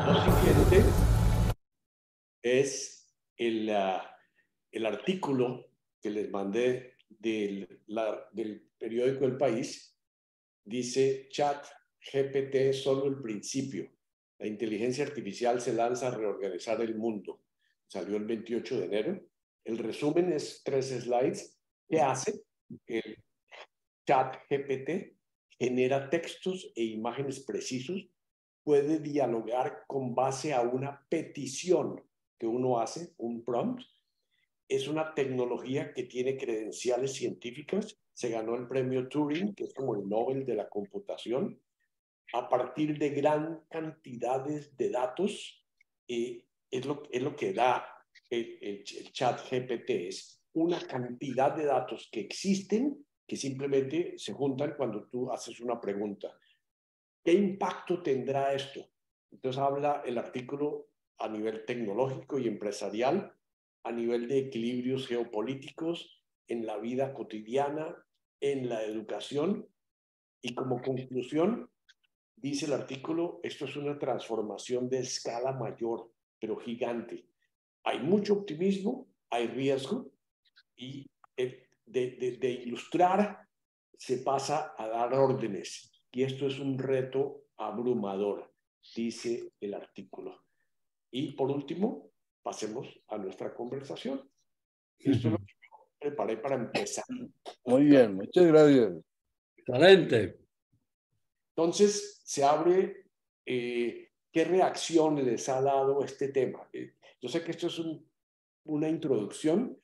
Lo siguiente es el artículo que les mandé del periódico El País. Dice: Chat GPT es solo el principio. La inteligencia artificial se lanza a reorganizar el mundo. Salió el 28 de enero. El resumen es 3 slides. ¿Qué hace? El Chat GPT genera textos e imágenes precisos, puede dialogar con base a una petición que uno hace, un prompt. Es una tecnología que tiene credenciales científicas. Se ganó el premio Turing, que es como el Nobel de la computación, a partir de gran cantidades de datos. Es lo que da el chat GPT, es una cantidad de datos que existen, que simplemente se juntan cuando tú haces una pregunta. ¿Qué impacto tendrá esto? Entonces habla el artículo a nivel tecnológico y empresarial, a nivel de equilibrios geopolíticos, en la vida cotidiana, en la educación, y como conclusión, dice el artículo, esto es una transformación de escala mayor, pero gigante. Hay mucho optimismo, hay riesgo, y de ilustrar se pasa a dar órdenes. Y esto es un reto abrumador, dice el artículo. Y por último, pasemos a nuestra conversación. Esto es lo que yo preparé para empezar. Muy bien, muchas gracias. Excelente. Entonces, se abre qué reacciones les ha dado este tema. Yo sé que esto es una introducción,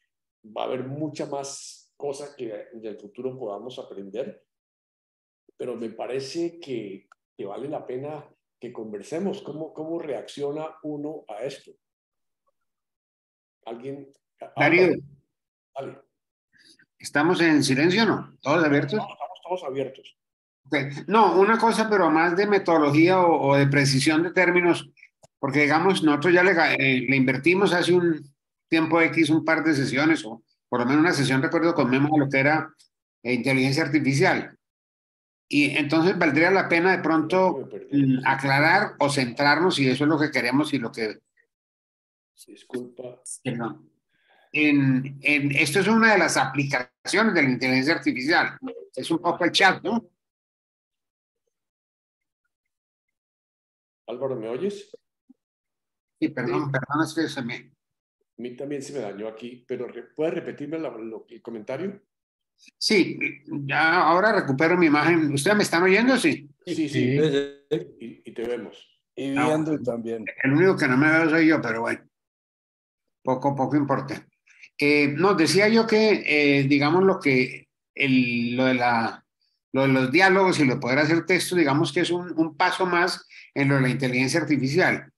va a haber mucha más cosas que en el futuro podamos aprender, pero me parece que vale la pena que conversemos. ¿Cómo reacciona uno a esto? ¿Alguien? Darío, Dale. ¿estamos en silencio o no? ¿Todos abiertos? No, estamos todos abiertos. Okay. No, una cosa, pero más de metodología o de precisión de términos, porque digamos, nosotros ya le invertimos hace un tiempo X un par de sesiones, o por lo menos una sesión, recuerdo, con Memo, a lo que era inteligencia artificial. Y entonces valdría la pena de pronto aclarar o centrarnos, y eso es lo que queremos y lo que... Disculpa. Perdón. Esto es una de las aplicaciones de la inteligencia artificial. Es un poco el chat, ¿no? Álvaro, ¿me oyes? Sí, perdón, es que se me... A mí también se me dañó aquí, pero ¿puedes repetirme el comentario? Sí, ya ahora recupero mi imagen. ¿Ustedes me están oyendo? Sí. Sí. Y te vemos. Y viendo también. El único que no me veo soy yo, pero bueno, poco importa. No, decía yo que, digamos, lo de los diálogos y lo de poder hacer texto, digamos que es un paso más en lo de la inteligencia artificial.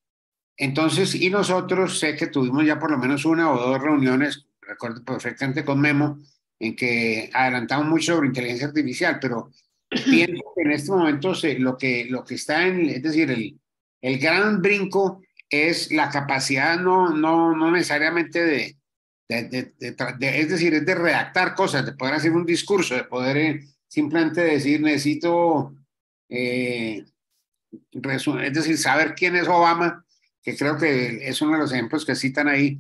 Entonces, y nosotros sé que tuvimos ya por lo menos una o dos reuniones, recuerdo perfectamente con Memo, en que adelantamos mucho sobre inteligencia artificial, pero pienso que en este momento lo que está es decir, el gran brinco es la capacidad no necesariamente es decir, es de redactar cosas, de poder hacer un discurso, de poder simplemente decir, necesito, es decir, saber quién es Obama, que creo que es uno de los ejemplos que citan ahí,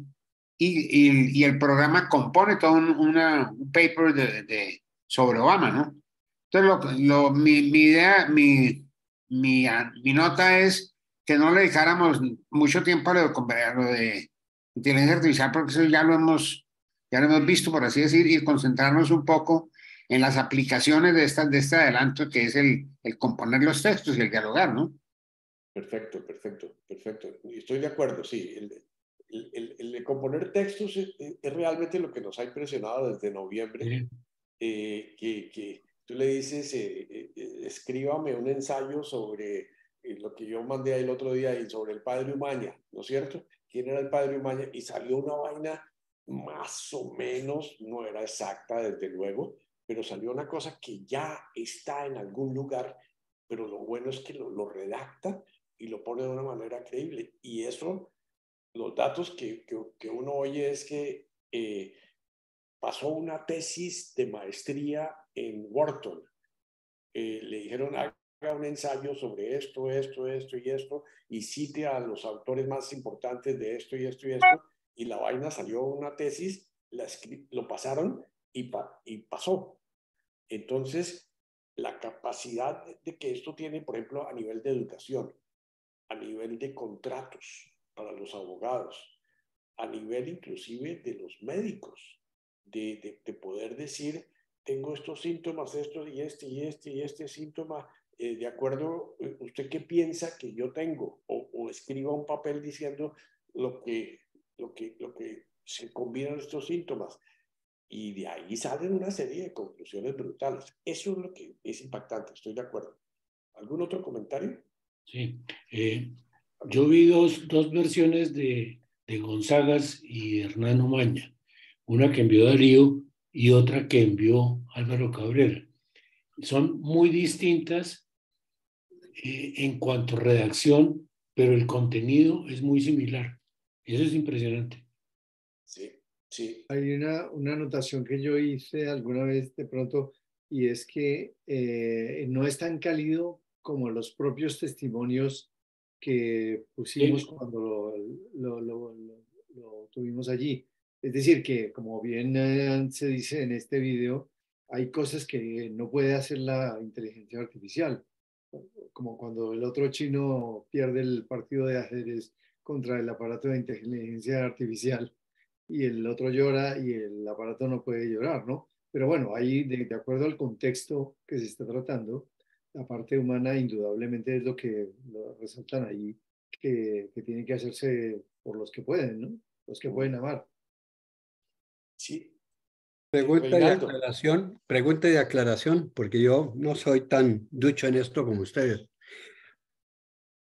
y el programa compone todo un paper sobre Obama, ¿no? Entonces, mi idea, mi nota es que no le dedicáramos mucho tiempo a lo de inteligencia artificial, porque eso ya lo hemos visto, por así decir, y concentrarnos un poco en las aplicaciones de este adelanto, que es el componer los textos y el dialogar, ¿no? Perfecto. Estoy de acuerdo, sí. El de componer textos es realmente lo que nos ha impresionado desde noviembre. Que tú le dices, escríbame un ensayo sobre lo que yo mandé el otro día y sobre el padre Umaña, ¿no es cierto? ¿Quién era el padre Umaña? Y salió una vaina más o menos, no era exacta desde luego, pero salió una cosa que ya está en algún lugar, pero lo bueno es que lo redacta y lo pone de una manera creíble. Y eso, los datos que uno oye es que pasó una tesis de maestría en Wharton. Le dijeron, haga un ensayo sobre esto, esto, esto y esto, y cite a los autores más importantes de esto y esto y esto, y la vaina salió una tesis, lo pasaron y pasó. Entonces, la capacidad de que esto tiene, por ejemplo, a nivel de educación, a nivel de contratos para los abogados, a nivel inclusive de los médicos, de poder decir, tengo estos síntomas, estos y este y este y este síntoma, de acuerdo, ¿usted qué piensa que yo tengo? O escriba un papel diciendo lo que se combinan estos síntomas. Y de ahí salen una serie de conclusiones brutales. Eso es lo que es impactante, estoy de acuerdo. ¿Algún otro comentario? Sí. Yo vi dos versiones de Gonzagas y Hernán Omaña. Una que envió Darío y otra que envió Álvaro Cabrera. Son muy distintas en cuanto a redacción, pero el contenido es muy similar. Eso es impresionante. Sí, sí. Hay una anotación que yo hice alguna vez de pronto, y es que no es tan cálido como los propios testimonios que pusimos Sí. cuando lo tuvimos allí. Es decir, que como bien se dice en este video, hay cosas que no puede hacer la inteligencia artificial, como cuando el otro chino pierde el partido de ajedrez contra el aparato de inteligencia artificial y el otro llora y el aparato no puede llorar, ¿no? Pero bueno, ahí de acuerdo al contexto que se está tratando, la parte humana indudablemente es lo que lo resaltan ahí, que tiene que hacerse por los que pueden, ¿no? Los que pueden amar. Sí. Pregunta Reinaldo. de aclaración, porque yo no soy tan ducho en esto como ustedes.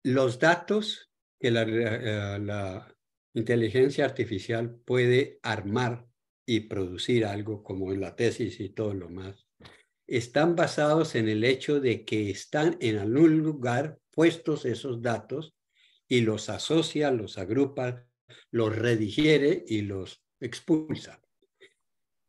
Los datos que la inteligencia artificial puede armar y producir algo como en la tesis y todo lo más, están basados en el hecho de que están en algún lugar puestos esos datos y los asocia, los agrupa, los redigiere y los expulsa.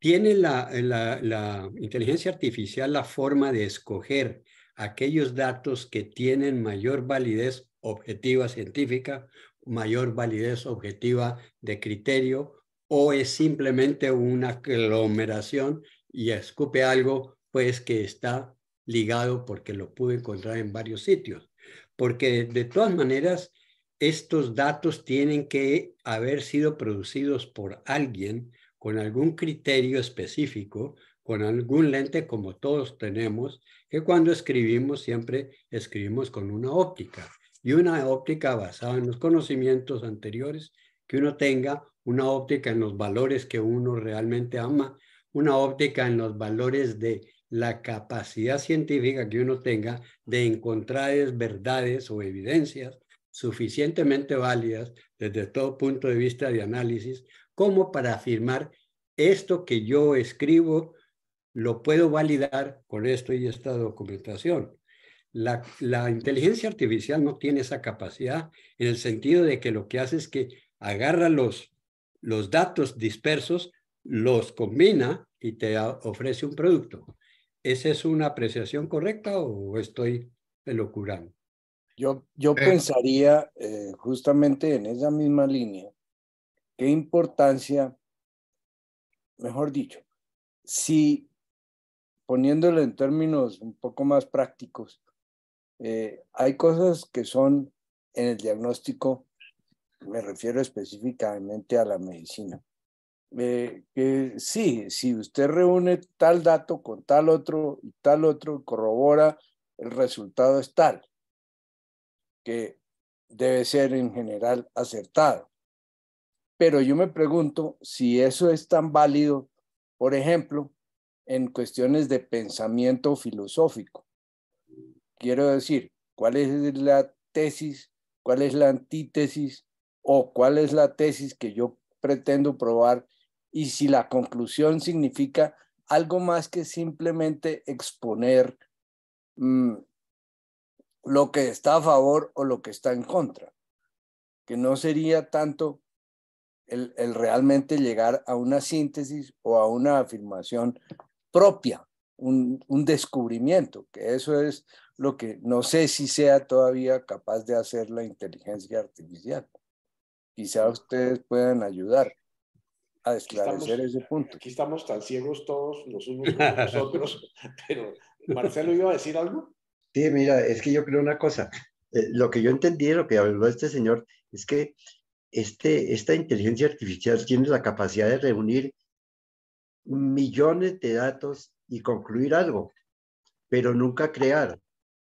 ¿Tiene la inteligencia artificial la forma de escoger aquellos datos que tienen mayor validez objetiva científica, mayor validez objetiva de criterio, o es simplemente una aglomeración y escupe algo pues que está ligado porque lo pude encontrar en varios sitios? Porque de todas maneras, estos datos tienen que haber sido producidos por alguien con algún criterio específico, con algún lente como todos tenemos, que cuando escribimos siempre escribimos con una óptica, y una óptica basada en los conocimientos anteriores que uno tenga, una óptica en los valores que uno realmente ama, una óptica en los valores de la capacidad científica que uno tenga de encontrar verdades o evidencias suficientemente válidas desde todo punto de vista de análisis como para afirmar esto que yo escribo lo puedo validar con esto y esta documentación. La inteligencia artificial no tiene esa capacidad en el sentido de que lo que hace es que agarra los datos dispersos, los combina y te ofrece un producto. ¿Esa es una apreciación correcta o estoy elocurando? Yo pensaría justamente en esa misma línea, qué importancia, mejor dicho, si poniéndolo en términos un poco más prácticos, hay cosas que son en el diagnóstico, me refiero específicamente a la medicina, que sí, si usted reúne tal dato con tal otro y tal otro, corrobora, el resultado es tal, que debe ser en general acertado. Pero yo me pregunto si eso es tan válido, por ejemplo, en cuestiones de pensamiento filosófico. Quiero decir, ¿cuál es la tesis, cuál es la antítesis o cuál es la tesis que yo pretendo probar? Y si la conclusión significa algo más que simplemente exponer lo que está a favor o lo que está en contra, que no sería tanto el realmente llegar a una síntesis o a una afirmación propia un descubrimiento, que eso es lo que no sé si sea todavía capaz de hacer la inteligencia artificial. Quizá ustedes puedan ayudar a esclarecer ese punto. Aquí estamos tan ciegos todos los unos como los otros, pero Marcelo iba a decir algo. Sí, mira, es que yo creo una cosa. Lo que yo entendí de lo que habló este señor es que esta inteligencia artificial tiene la capacidad de reunir millones de datos y concluir algo, pero nunca crear,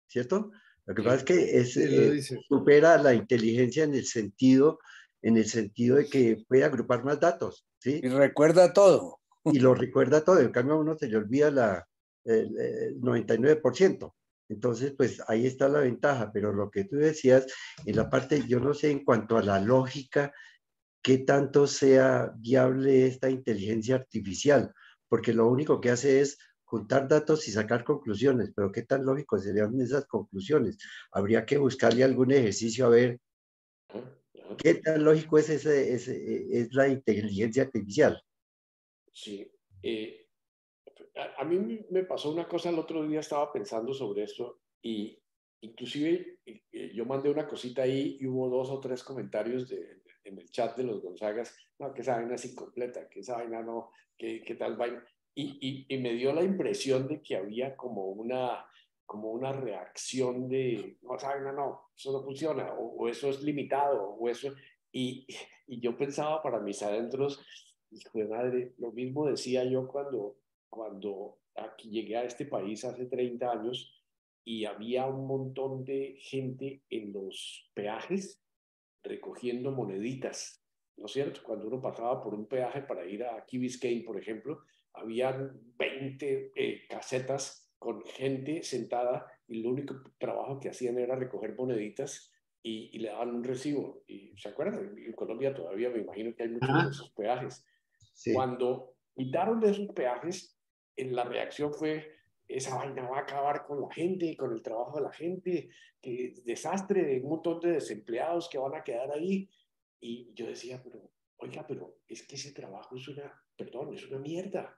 ¿cierto? Lo que pasa es que supera la inteligencia en el sentido de que puede agrupar más datos, ¿sí? Y recuerda todo. Y lo recuerda todo. En cambio, a uno se le olvida el 99%. Entonces, pues ahí está la ventaja. Pero lo que tú decías, en la parte, yo no sé en cuanto a la lógica, qué tanto sea viable esta inteligencia artificial, porque lo único que hace es juntar datos y sacar conclusiones, pero qué tan lógicos serían esas conclusiones. Habría que buscarle algún ejercicio a ver qué tan lógico es es la inteligencia artificial. Sí. A mí me pasó una cosa el otro día, estaba pensando sobre esto y inclusive yo mandé una cosita ahí y hubo 2 o 3 comentarios en el chat de los Gonzagas, no, que esa vaina es incompleta, que esa vaina no, que tal vaina. Y me dio la impresión de que había como una reacción de, no, esa vaina no, eso no funciona, o eso es limitado, o eso, y yo pensaba para mis adentros, hijo de madre, lo mismo decía yo cuando aquí llegué a este país hace 30 años y había un montón de gente en los peajes recogiendo moneditas, ¿no es cierto? Cuando uno pasaba por un peaje para ir a Key Biscayne, por ejemplo, habían 20 casetas con gente sentada y lo único trabajo que hacían era recoger moneditas y le daban un recibo. Y ¿se acuerdan? En Colombia todavía me imagino que hay muchos de esos peajes. Sí. Cuando quitaron de esos peajes, la reacción fue, esa vaina va a acabar con la gente y con el trabajo de la gente, que desastre, un montón de desempleados que van a quedar ahí. Y yo decía, pero, oiga, pero es que ese trabajo es es una mierda.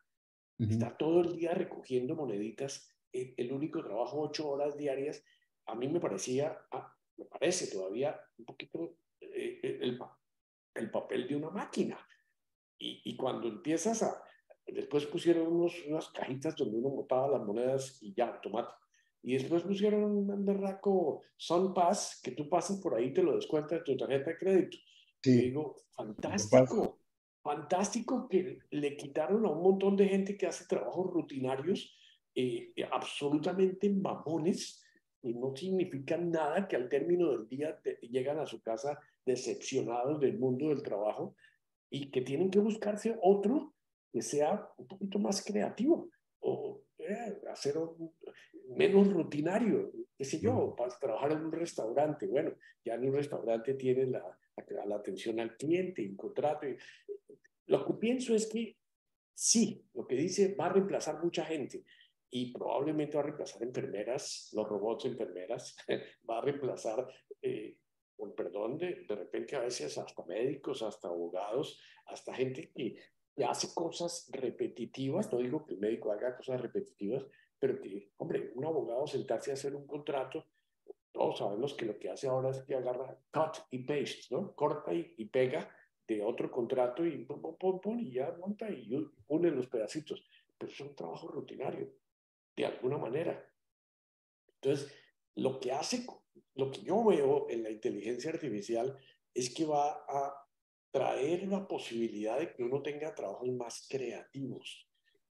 Está todo el día recogiendo moneditas, el único trabajo 8 horas diarias. A mí me parece todavía un poquito el papel de una máquina. Y cuando empiezas después pusieron unas cajitas donde uno botaba las monedas y ya, automático. Y después pusieron un berraco SunPass, que tú pasas por ahí y te lo descuentas de tu tarjeta de crédito. Sí. Y digo, fantástico, fantástico que le quitaron a un montón de gente que hace trabajos rutinarios, absolutamente mamones, y no significan nada, que al término del día llegan a su casa decepcionados del mundo del trabajo y que tienen que buscarse otro que sea un poquito más creativo o hacer menos rutinario, qué sé yo, para trabajar en un restaurante. Bueno, ya en un restaurante tienes la atención al cliente, el contrato. Lo que pienso es que sí, lo que dice va a reemplazar mucha gente y probablemente va a reemplazar enfermeras, los robots enfermeras, va a reemplazar con perdón, de repente a veces hasta médicos, hasta abogados, hasta gente que hace cosas repetitivas. No digo que el médico haga cosas repetitivas, pero que, hombre, un abogado sentarse a hacer un contrato, todos sabemos que lo que hace ahora es que agarra cut y paste, ¿no? Corta y pega de otro contrato y pum, y ya monta y une los pedacitos. Pero es un trabajo rutinario, de alguna manera. Entonces, lo que yo veo en la inteligencia artificial es que va a traer la posibilidad de que uno tenga trabajos más creativos.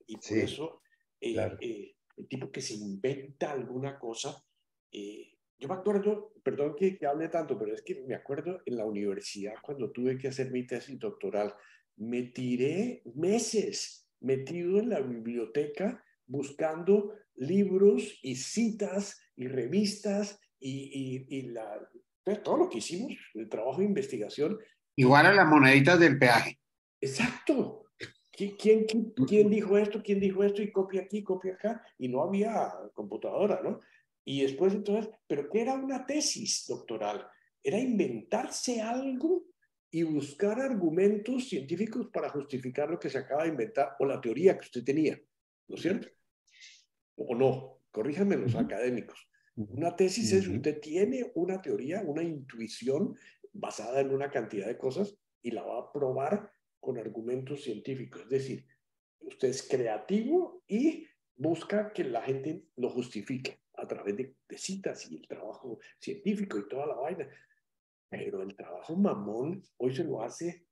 Y por eso, claro. el tipo que se inventa alguna cosa, yo me acuerdo, perdón que hable tanto, pero es que me acuerdo en la universidad cuando tuve que hacer mi tesis doctoral, me tiré meses metido en la biblioteca buscando libros y citas y revistas todo lo que hicimos, el trabajo de investigación. Igual a las moneditas del peaje. Exacto. ¿Quién dijo esto? ¿Quién dijo esto? Y copia aquí, copia acá. Y no había computadora, ¿no? Y después entonces, ¿pero qué era una tesis doctoral? Era inventarse algo y buscar argumentos científicos para justificar lo que se acaba de inventar o la teoría que usted tenía, ¿no es cierto? o no, corríjanme los académicos. Una tesis es, usted tiene una teoría, una intuición basada en una cantidad de cosas y la va a probar con argumentos científicos. Es decir, usted es creativo y busca que la gente lo justifique a través de citas y el trabajo científico y toda la vaina. Pero el trabajo mamón hoy se lo hace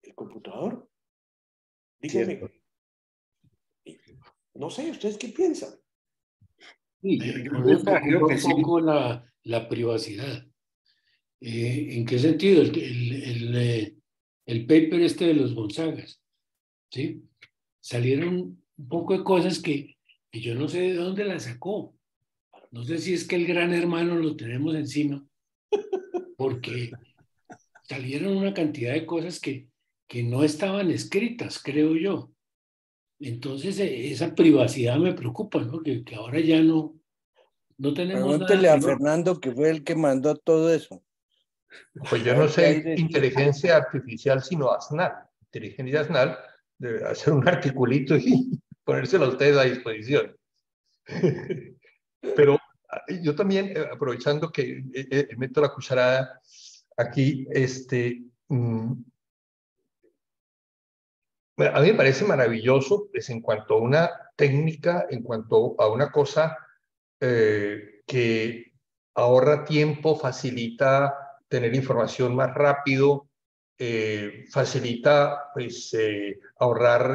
el computador. Dígame, no sé, ¿ustedes qué piensan? Sí, me preocupa un poco la privacidad. ¿En qué sentido? El paper este de los Gonzagas, ¿sí? Salieron un poco de cosas que yo no sé de dónde las sacó. No sé si es que el gran hermano lo tenemos encima, porque salieron una cantidad de cosas que no estaban escritas, creo yo. Entonces, esa privacidad me preocupa, ¿no? Que ahora ya no tenemos nada. Pregúntele a Fernando, que fue el que mandó todo eso. Pues yo no sé inteligencia artificial, sino ASNAL. Inteligencia ASNAL debe hacer un articulito y ponérselo a ustedes a disposición. Pero yo también, aprovechando que meto la cucharada aquí, a mí me parece maravilloso, pues, en cuanto a una técnica, en cuanto a una cosa que ahorra tiempo, facilita tener información más rápido, facilita pues, ahorrar,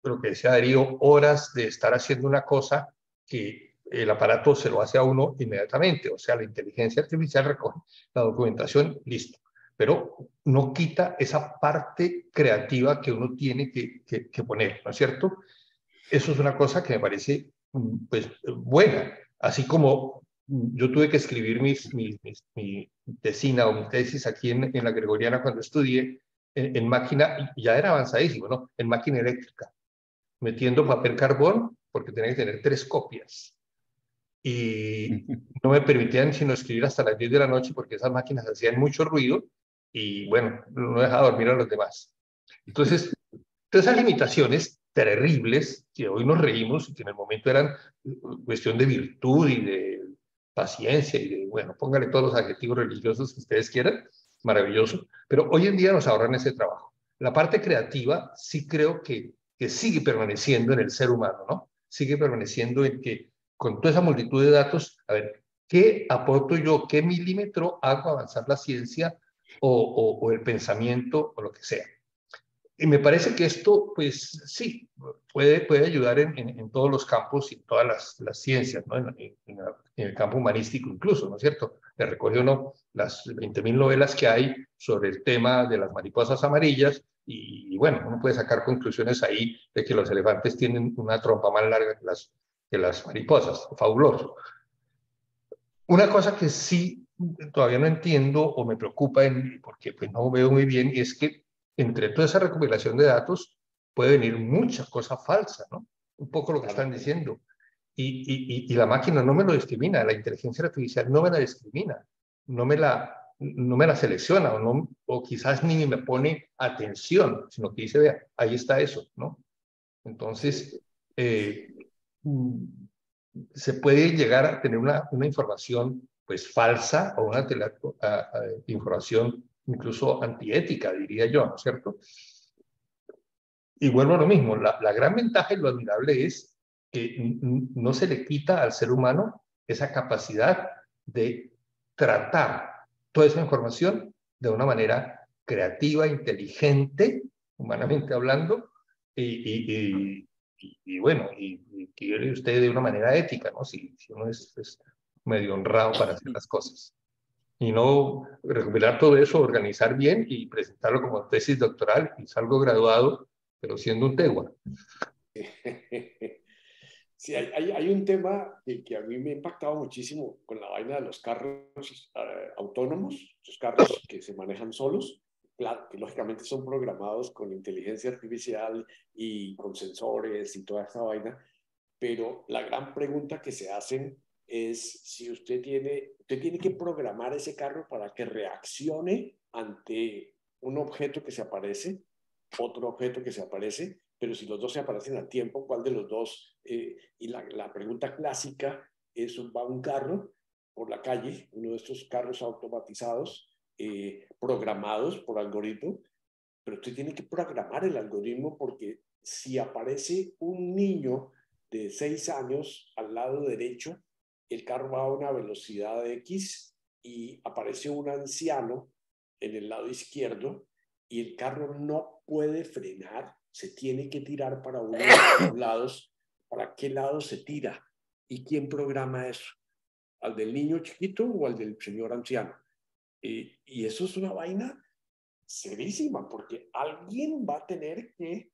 lo que decía Darío, horas de estar haciendo una cosa que el aparato se lo hace a uno inmediatamente. O sea, la inteligencia artificial recoge la documentación, listo. Pero no quita esa parte creativa que uno tiene que poner, ¿no es cierto? Eso es una cosa que me parece pues, buena. Así como yo tuve que escribir mi tesina o mi tesis aquí en la Gregoriana cuando estudié en máquina, ya era avanzadísimo, ¿no? En máquina eléctrica, metiendo papel carbón, porque tenía que tener 3 copias. Y no me permitían sino escribir hasta las 10 de la noche porque esas máquinas hacían mucho ruido y, bueno, no dejaba dormir a los demás. Entonces, todas esas limitaciones terribles que hoy nos reímos y que en el momento eran cuestión de virtud y de paciencia y de, bueno, póngale todos los adjetivos religiosos que ustedes quieran, maravilloso, pero hoy en día nos ahorran ese trabajo. La parte creativa sí creo que sigue permaneciendo en el ser humano, ¿no? Sigue permaneciendo en que con toda esa multitud de datos, a ver, ¿qué aporto yo? ¿Qué milímetro hago avanzar la ciencia o el pensamiento o lo que sea? Y me parece que esto, pues sí, puede ayudar en todos los campos y en todas las ciencias, ¿no? En el campo humanístico incluso, ¿no es cierto? Le recoge uno las 20.000 novelas que hay sobre el tema de las mariposas amarillas y bueno, uno puede sacar conclusiones ahí de que los elefantes tienen una trompa más larga que las mariposas. Fabuloso. Una cosa que sí todavía no entiendo o me preocupa porque pues, no veo muy bien y es que entre toda esa recopilación de datos puede venir mucha cosa falsa, ¿no? Un poco lo que están diciendo. Y la máquina no me lo discrimina, la inteligencia artificial no me la discrimina, no me la selecciona o quizás ni me pone atención, sino que dice, vea, ahí está eso, ¿no? Entonces, se puede llegar a tener una información pues falsa o una información incluso antiética, diría yo, ¿no es cierto? Y vuelvo a lo mismo, la gran ventaja y lo admirable es que no se le quita al ser humano esa capacidad de tratar toda esa información de una manera creativa, inteligente, humanamente hablando, y bueno, y quiere usted de una manera ética, ¿no? Si uno es medio honrado para hacer las cosas. Y no recopilar todo eso, organizar bien y presentarlo como tesis doctoral y salgo graduado, pero siendo un tegua. Sí, hay un tema que a mí me ha impactado muchísimo con la vaina de los carros autónomos, los carros que se manejan solos, claro, que lógicamente son programados con inteligencia artificial y con sensores y toda esa vaina, pero la gran pregunta que se hacen es si usted tiene que programar ese carro para que reaccione ante un objeto que se aparece, otro objeto que se aparece, pero si los dos se aparecen a tiempo, ¿cuál de los dos? Y la pregunta clásica es, va un carro por la calle, uno de estos carros automatizados, programados por algoritmo, pero usted tiene que programar el algoritmo porque si aparece un niño de 6 años al lado derecho, el carro va a una velocidad de X y aparece un anciano en el lado izquierdo y el carro no puede frenar, se tiene que tirar para uno de los lados. ¿Para qué lado se tira? ¿Y quién programa eso? ¿Al del niño chiquito o al del señor anciano? Y eso es una vaina serísima, porque alguien va a tener que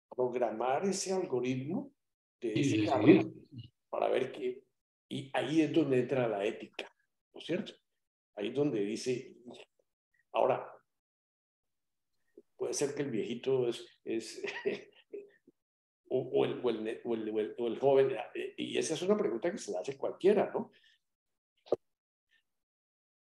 programar ese algoritmo de ese carro para ver qué. Y ahí es donde entra la ética, ¿no es cierto? Ahí es donde dice, ahora, puede ser que el viejito es o el joven, y esa es una pregunta que se le hace cualquiera, ¿no?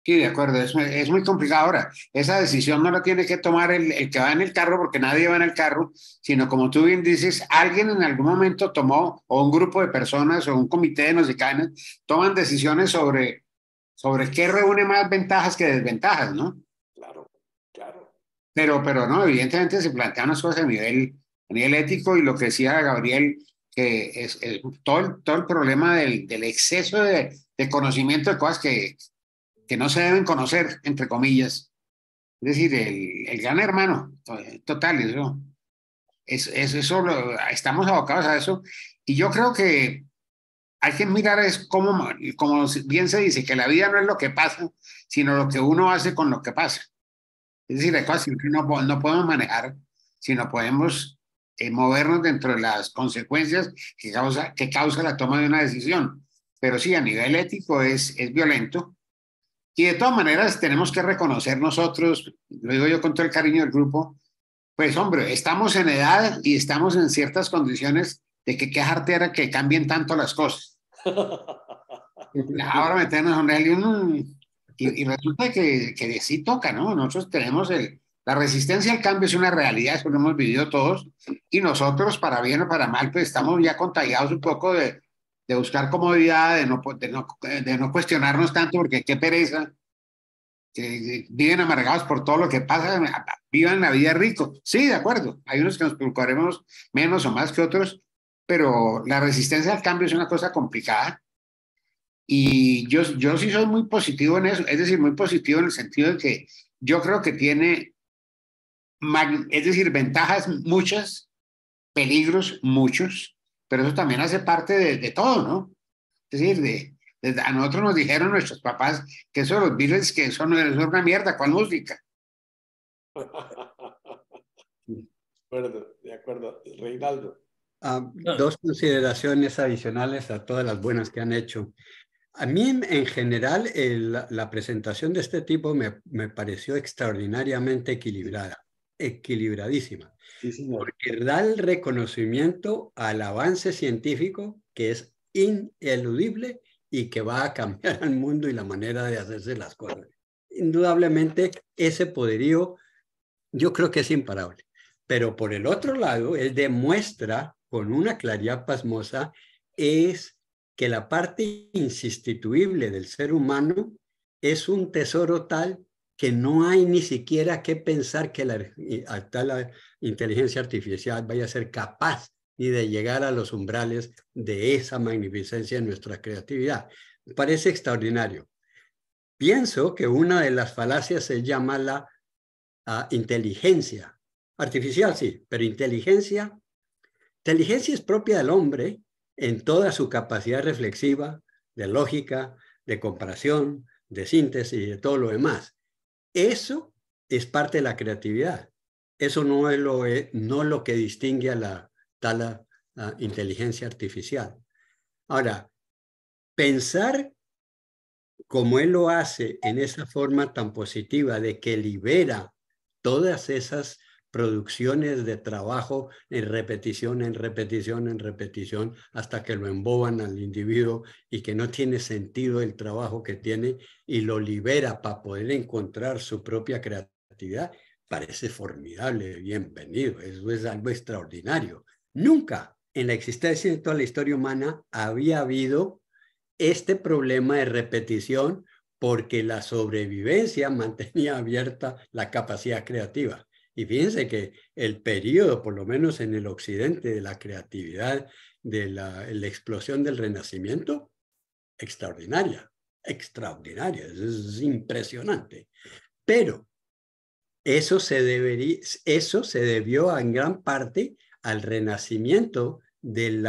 Sí, de acuerdo, es muy complicado. Ahora, esa decisión no la tiene que tomar el que va en el carro, porque nadie va en el carro, sino como tú bien dices, alguien en algún momento tomó, o un grupo de personas, o un comité de no sé qué, toman decisiones sobre qué reúne más ventajas que desventajas, ¿no? Claro, claro. Pero no, evidentemente se plantean las cosas a nivel ético, y lo que decía Gabriel, que es todo el problema del exceso de conocimiento de cosas que no se deben conocer, entre comillas. Es decir, el gran hermano, total, eso estamos abocados a eso. Y yo creo que hay que mirar es como bien se dice, que la vida no es lo que pasa, sino lo que uno hace con lo que pasa. Es decir, hay cosas que no podemos manejar, sino podemos movernos dentro de las consecuencias que causa la toma de una decisión. Pero sí, a nivel ético es violento. Y de todas maneras tenemos que reconocer nosotros, lo digo yo con todo el cariño del grupo, pues hombre, estamos en edad y estamos en ciertas condiciones de que qué jartera que cambien tanto las cosas. Ahora meternos en él y resulta que sí toca, ¿no? Nosotros tenemos la resistencia al cambio es una realidad, eso lo hemos vivido todos, y nosotros, para bien o para mal, pues estamos ya contagiados un poco de buscar comodidad, de no cuestionarnos tanto, porque qué pereza, que viven amargados por todo lo que pasa, vivan la vida rico. Sí, de acuerdo, hay unos que nos preocuparemos menos o más que otros, pero la resistencia al cambio es una cosa complicada, y yo sí soy muy positivo en eso, es decir, muy positivo en el sentido de que yo creo que tiene, es decir, ventajas muchas, peligros muchos, pero eso también hace parte de todo, ¿no? Es decir, a nosotros nos dijeron nuestros papás que eso de los Beatles, que eso no es una mierda, ¿cuál música? De acuerdo. Reinaldo. Dos consideraciones adicionales a todas las buenas que han hecho. A mí, en general, la presentación de este tipo me pareció extraordinariamente equilibrada, equilibradísima. Sí, señor. Porque da el reconocimiento al avance científico que es ineludible y que va a cambiar el mundo y la manera de hacerse las cosas. Indudablemente, ese poderío yo creo que es imparable. Pero por el otro lado, él demuestra con una claridad pasmosa es que la parte insustituible del ser humano es un tesoro tal que no hay ni siquiera que pensar que la inteligencia artificial vaya a ser capaz ni de llegar a los umbrales de esa magnificencia de nuestra creatividad. Me parece extraordinario. Pienso que una de las falacias se llama la inteligencia artificial, sí, pero inteligencia es propia del hombre en toda su capacidad reflexiva, de lógica, de comparación, de síntesis y de todo lo demás. Eso es parte de la creatividad. Eso no es lo que distingue a la inteligencia artificial. Ahora, pensar como él lo hace en esa forma tan positiva de que libera todas esas producciones de trabajo en repetición, hasta que lo emboban al individuo y que no tiene sentido el trabajo que tiene y lo libera para poder encontrar su propia creatividad. parece formidable, bienvenido, eso es algo extraordinario. Nunca en la existencia de toda la historia humana había habido este problema de repetición porque la sobrevivencia mantenía abierta la capacidad creativa. Y fíjense que el periodo, por lo menos en el occidente, de la creatividad, de la explosión del Renacimiento, extraordinaria, extraordinaria, es impresionante. Pero eso se debió en gran parte al renacimiento del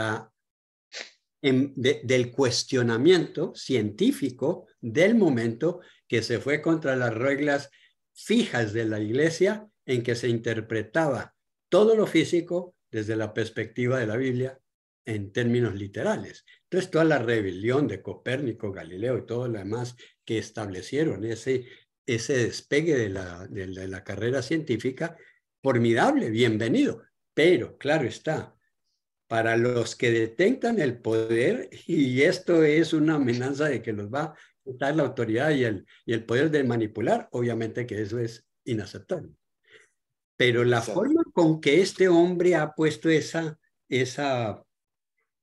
cuestionamiento científico del momento, que se fue contra las reglas fijas de la Iglesia, en que se interpretaba todo lo físico desde la perspectiva de la Biblia en términos literales. Entonces, toda la rebelión de Copérnico, Galileo y todo lo demás que establecieron ese despegue de la carrera científica, formidable, bienvenido. Pero, claro está, para los que detentan el poder, y esto es una amenaza de que los va a quitar la autoridad y el poder de manipular, obviamente que eso es inaceptable. Pero la forma con que este hombre ha puesto esa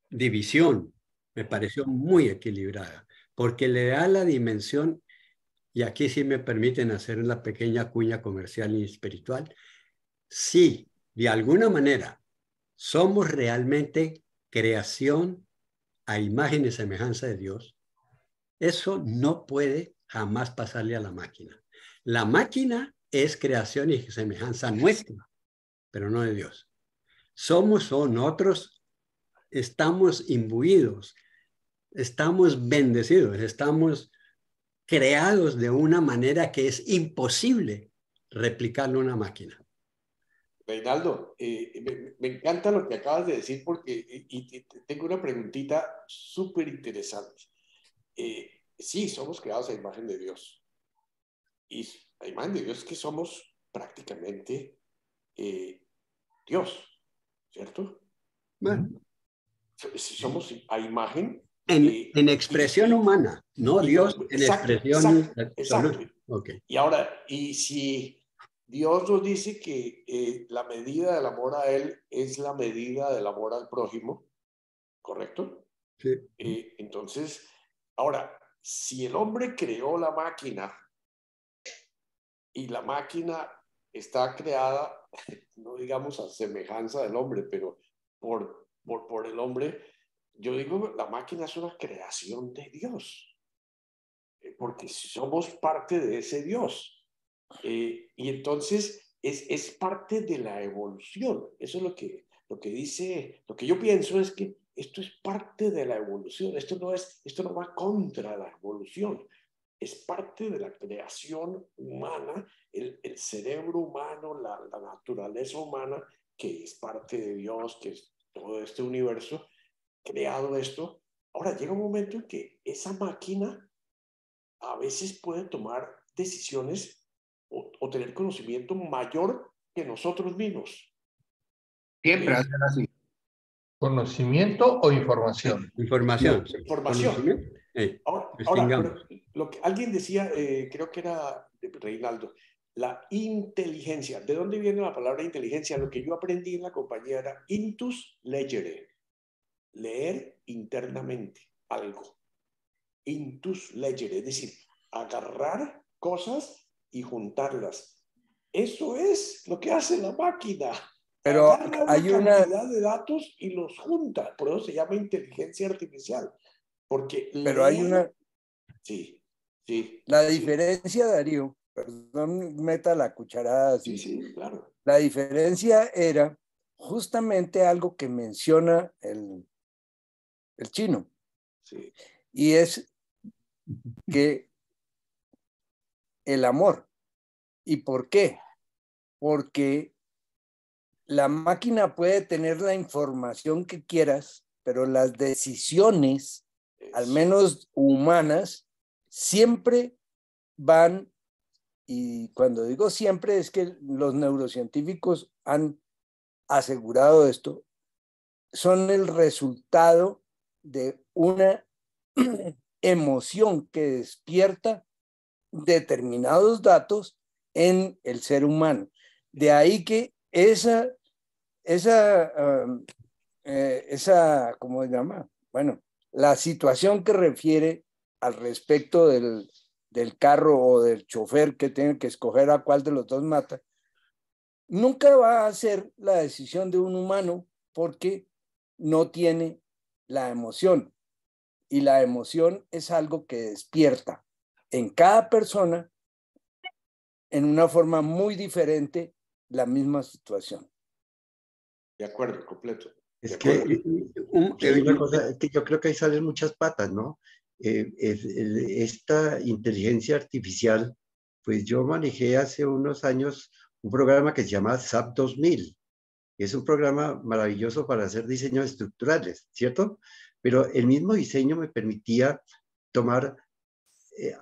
división me pareció muy equilibrada, porque le da la dimensión, y aquí sí me permiten hacer la pequeña cuña comercial y espiritual, sí, de alguna manera somos realmente creación a imagen y semejanza de Dios, eso no puede jamás pasarle a la máquina. La máquina es creación y semejanza nuestra, pero no de Dios. Somos o nosotros estamos imbuidos, estamos bendecidos, estamos creados de una manera que es imposible replicarlo en una máquina. Reinaldo, me encanta lo que acabas de decir porque y tengo una preguntita súper interesante. Sí, somos creados a imagen de Dios. Y a imagen de Dios es que somos prácticamente Dios, ¿cierto? Bueno, somos a imagen. En expresión humana, no Dios en exacto, expresión exacto. Okay. Y ahora, y si Dios nos dice que la medida del amor a Él es la medida del amor al prójimo, ¿correcto? Sí. Entonces, ahora, si el hombre creó la máquina y la máquina está creada, no digamos a semejanza del hombre, pero por el hombre, yo digo, la máquina es una creación de Dios, porque somos parte de ese Dios. Y entonces es parte de la evolución. Eso es lo que dice, lo que yo pienso es que esto es parte de la evolución. Esto no va contra la evolución. Es parte de la creación humana, el cerebro humano, la naturaleza humana, que es parte de Dios, que es todo este universo, creado esto. Ahora llega un momento en que esa máquina a veces puede tomar decisiones o tener conocimiento mayor que nosotros mismos. Siempre va a ser así. ¿Conocimiento o información? Información. No, información. Ahora, pero lo que alguien decía, creo que era Reinaldo, la inteligencia. ¿De dónde viene la palabra inteligencia? Lo que yo aprendí en la compañía era intus legere, leer internamente algo. Intus legere, es decir, agarrar cosas y juntarlas. Eso es lo que hace la máquina. Pero agarra hay una cantidad de datos y los junta. Por eso se llama inteligencia artificial. Porque pero hay una... Sí, sí. La diferencia, Darío, perdón, meta la cucharada así. Sí, claro. La diferencia era justamente algo que menciona el chino. Sí. Y es que el amor. ¿Y por qué? Porque la máquina puede tener la información que quieras, pero las decisiones, al menos humanas, siempre van, y cuando digo siempre es que los neurocientíficos han asegurado esto, son el resultado de una emoción que despierta determinados datos en el ser humano. De ahí que esa, ¿cómo se llama? Bueno, la situación que refiere al respecto del carro o del chofer que tiene que escoger a cuál de los dos mata, nunca va a ser la decisión de un humano porque no tiene la emoción. Y la emoción es algo que despierta en cada persona en una forma muy diferente la misma situación. De acuerdo, completo. Es que hay una cosa, es que yo creo que ahí salen muchas patas, ¿no? Esta inteligencia artificial, pues yo manejé hace unos años un programa que se llama SAP 2000. Es un programa maravilloso para hacer diseños estructurales, ¿cierto? Pero el mismo diseño me permitía tomar,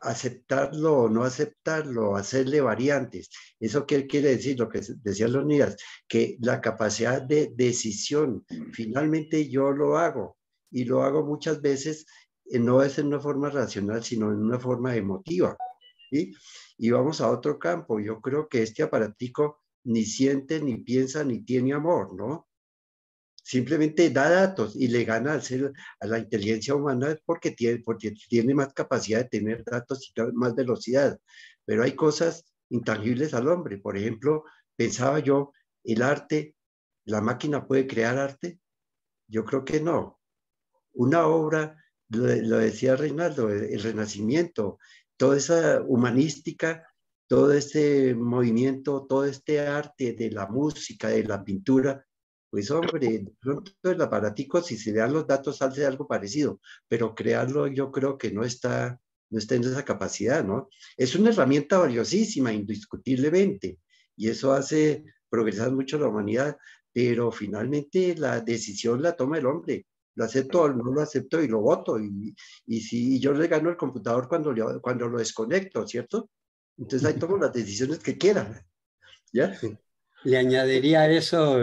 aceptarlo o no aceptarlo, hacerle variantes. ¿Eso qué quiere decir? Lo que decían los niños, que la capacidad de decisión, finalmente yo lo hago y lo hago muchas veces, no es en una forma racional, sino en una forma emotiva, ¿sí? Y vamos a otro campo. Yo creo que este aparatico ni siente, ni piensa, ni tiene amor, ¿no? Simplemente da datos y le gana a la inteligencia humana porque tiene más capacidad de tener datos y más velocidad. Pero hay cosas intangibles al hombre. Por ejemplo, pensaba yo, el arte, ¿la máquina puede crear arte? Yo creo que no. Una obra, lo decía Reinaldo, el Renacimiento, toda esa humanística, todo este movimiento, todo este arte de la música, de la pintura, pues hombre, de pronto el aparatico, si se le dan los datos, hace algo parecido, pero crearlo yo creo que no está en esa capacidad, ¿no? Es una herramienta valiosísima, indiscutiblemente, y eso hace progresar mucho la humanidad, pero finalmente la decisión la toma el hombre. Lo acepto o no lo acepto y lo voto. Y si yo le gano el computador cuando lo desconecto, ¿cierto? Entonces ahí tomo las decisiones que quiera. ¿Ya? Le añadiría a eso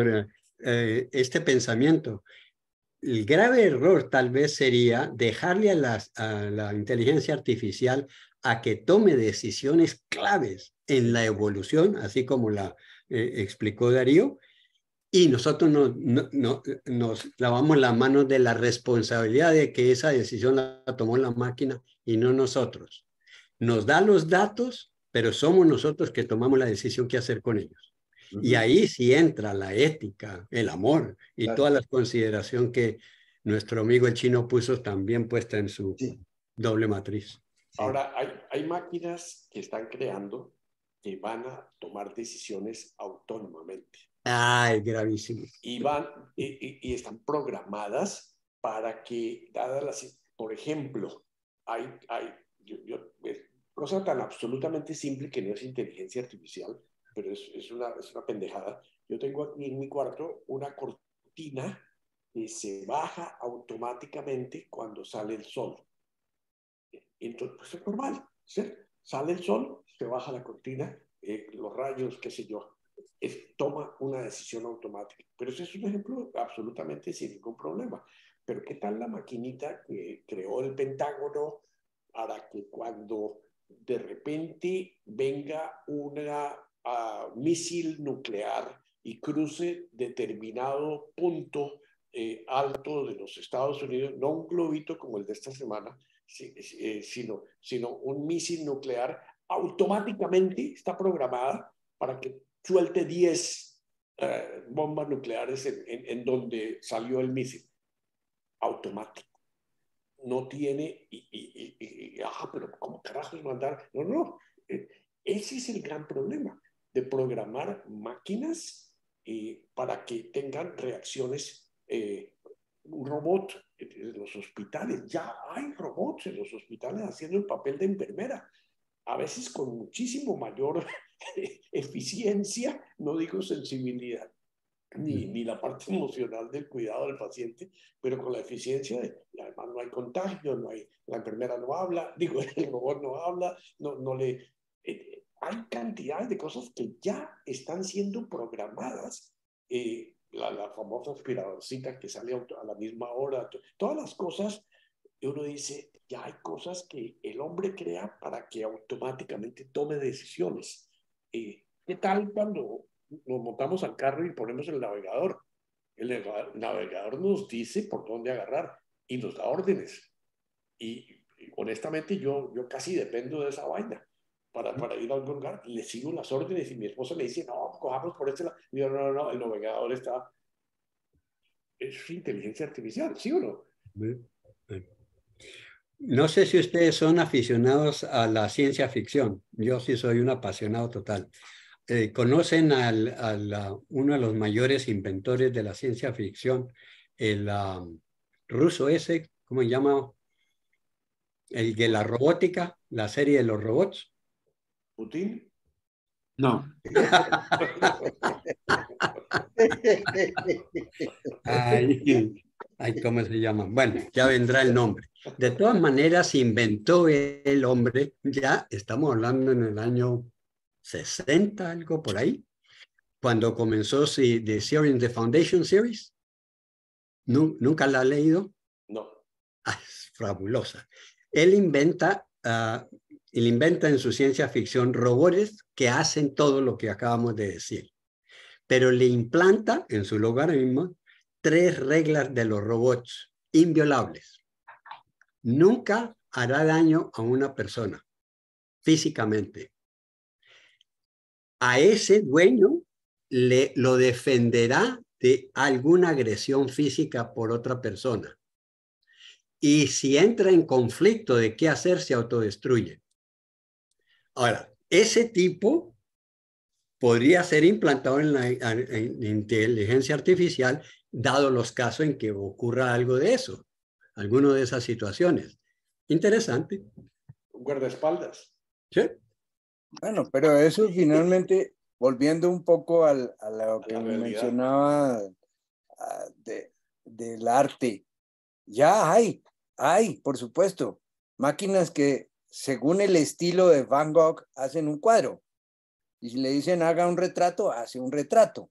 este pensamiento. El grave error tal vez sería dejarle a la inteligencia artificial a que tome decisiones claves en la evolución, así como la explicó Darío, y nosotros nos lavamos las manos de la responsabilidad de que esa decisión la tomó la máquina y no nosotros. Nos da los datos, pero somos nosotros que tomamos la decisión qué hacer con ellos. Y ahí sí entra la ética, el amor y todas las consideraciones que nuestro amigo el chino puso también puesta en su doble matriz. Ahora, hay máquinas que están creando que van a tomar decisiones autónomamente. Ay, gravísimo. Y están programadas para que, dadas las, por ejemplo, cosa tan absolutamente simple que no es inteligencia artificial, pero es una pendejada. Yo tengo aquí en mi cuarto una cortina que se baja automáticamente cuando sale el sol. Entonces, pues es normal, ¿sí? Sale el sol, se baja la cortina, los rayos, qué sé yo, toma una decisión automática. Pero ese es un ejemplo absolutamente sin ningún problema. Pero ¿qué tal la maquinita que creó el Pentágono para que cuando de repente venga una misil nuclear y cruce determinado punto alto de los Estados Unidos, no un globito como el de esta semana, sino un misil nuclear, automáticamente está programada para que suelte 10 bombas nucleares en donde salió el misil? Automático. No tiene, pero ¿cómo carajos mandar? No. Ese es el gran problema de programar máquinas para que tengan reacciones. Un robot en los hospitales, ya hay robots en los hospitales haciendo el papel de enfermera, a veces con muchísimo mayor eficiencia, no digo sensibilidad, ni la parte emocional del cuidado del paciente, pero con la eficiencia y además no hay contagio, la enfermera no habla, digo, el robot no habla, no le... hay cantidades de cosas que ya están siendo programadas, la famosa aspiradorcita que sale a la misma hora, todas las cosas, uno dice, ya hay cosas que el hombre crea para que automáticamente tome decisiones. ¿Qué tal cuando nos montamos al carro y ponemos el navegador. El navegador nos dice por dónde agarrar y nos da órdenes. Y honestamente yo casi dependo de esa vaina para ir a algún lugar. Le sigo las órdenes y mi esposa me dice, no, cojamos por este lado. Y yo, no, el navegador está... Es inteligencia artificial, ¿sí o no? No sé si ustedes son aficionados a la ciencia ficción. Yo sí soy un apasionado total. ¿Conocen uno de los mayores inventores de la ciencia ficción, el ruso ese, ¿cómo se llama? El de la robótica, la serie de los robots. ¿Putin? No. Ay, ¿cómo se llama? Bueno, ya vendrá el nombre. De todas maneras, inventó el hombre, ya estamos hablando en el año 60, algo por ahí, cuando comenzó The Series, The Foundation Series. ¿Nunca la ha leído? No. Es fabulosa. Él inventa en su ciencia ficción robots que hacen todo lo que acabamos de decir, pero le implanta en su logaritmo 3 reglas de los robots inviolables. Nunca hará daño a una persona físicamente. A ese dueño lo defenderá de alguna agresión física por otra persona. Y si entra en conflicto de qué hacer, se autodestruye. Ahora, ese tipo podría ser implantado en la inteligencia artificial, dado los casos en que ocurra algo de eso, alguna de esas situaciones. Interesante. Un guardaespaldas. Sí. Bueno, pero eso finalmente, volviendo un poco a lo que mencionaba del arte, ya hay, por supuesto, máquinas que según el estilo de Van Gogh hacen un cuadro. Y si le dicen haga un retrato, hace un retrato.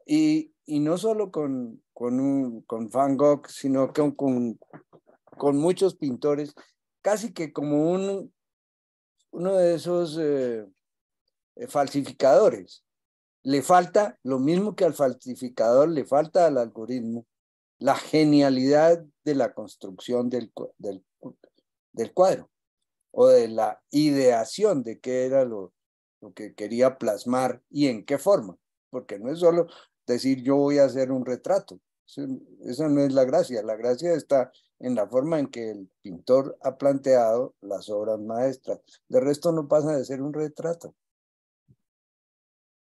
Y no solo con Van Gogh, sino con muchos pintores, casi que como uno de esos falsificadores. Le falta, lo mismo que al falsificador, le falta al algoritmo, la genialidad de la construcción del cuadro o de la ideación de qué era lo que quería plasmar y en qué forma, porque no es solo decir yo voy a hacer un retrato, esa no es la gracia está en la forma en que el pintor ha planteado las obras maestras, de resto no pasa de ser un retrato.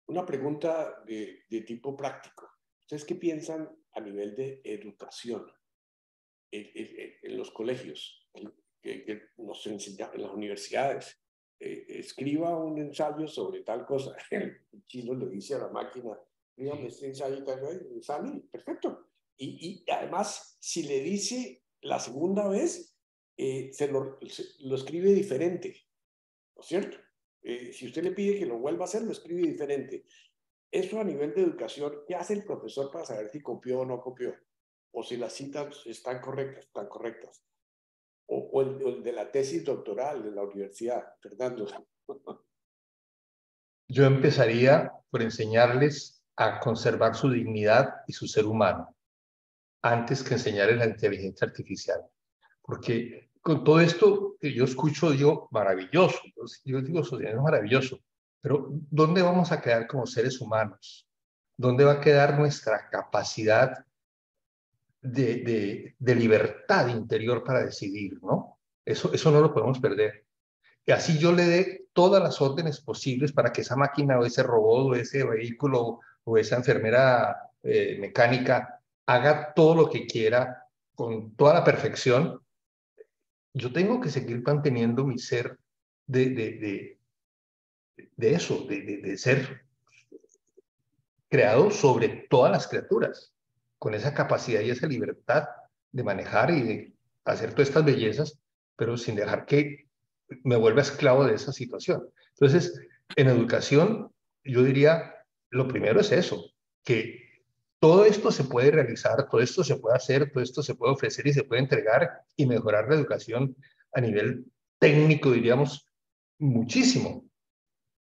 Una pregunta de tipo práctico. ¿Ustedes qué piensan a nivel de educación en los colegios, que nos enseñan en las universidades? Escriba un ensayo sobre tal cosa. El chino le dice a la máquina, dígame este ensayo, sale, perfecto. Y además, si le dice la segunda vez, lo escribe diferente, ¿no es cierto? Si usted le pide que lo vuelva a hacer, lo escribe diferente. Eso a nivel de educación, ¿qué hace el profesor para saber si copió o no copió? O si las citas están correctas. O el de la tesis doctoral de la universidad, Fernando. Yo empezaría por enseñarles a conservar su dignidad y su ser humano, antes que enseñarles la inteligencia artificial. Porque con todo esto que yo escucho, digo, maravilloso. Yo digo, eso es maravilloso. Pero ¿dónde vamos a quedar como seres humanos? ¿Dónde va a quedar nuestra capacidad de libertad interior para decidir, ¿no? Eso no lo podemos perder. Y así yo le dé todas las órdenes posibles para que esa máquina o ese robot o ese vehículo o esa enfermera mecánica haga todo lo que quiera con toda la perfección. Yo tengo que seguir manteniendo mi ser de eso, de ser creado sobre todas las criaturas, con esa capacidad y esa libertad de manejar y de hacer todas estas bellezas, pero sin dejar que me vuelva esclavo de esa situación. Entonces, en educación, yo diría, lo primero es eso, que todo esto se puede realizar, todo esto se puede hacer, todo esto se puede ofrecer y se puede entregar y mejorar la educación a nivel técnico, diríamos, muchísimo.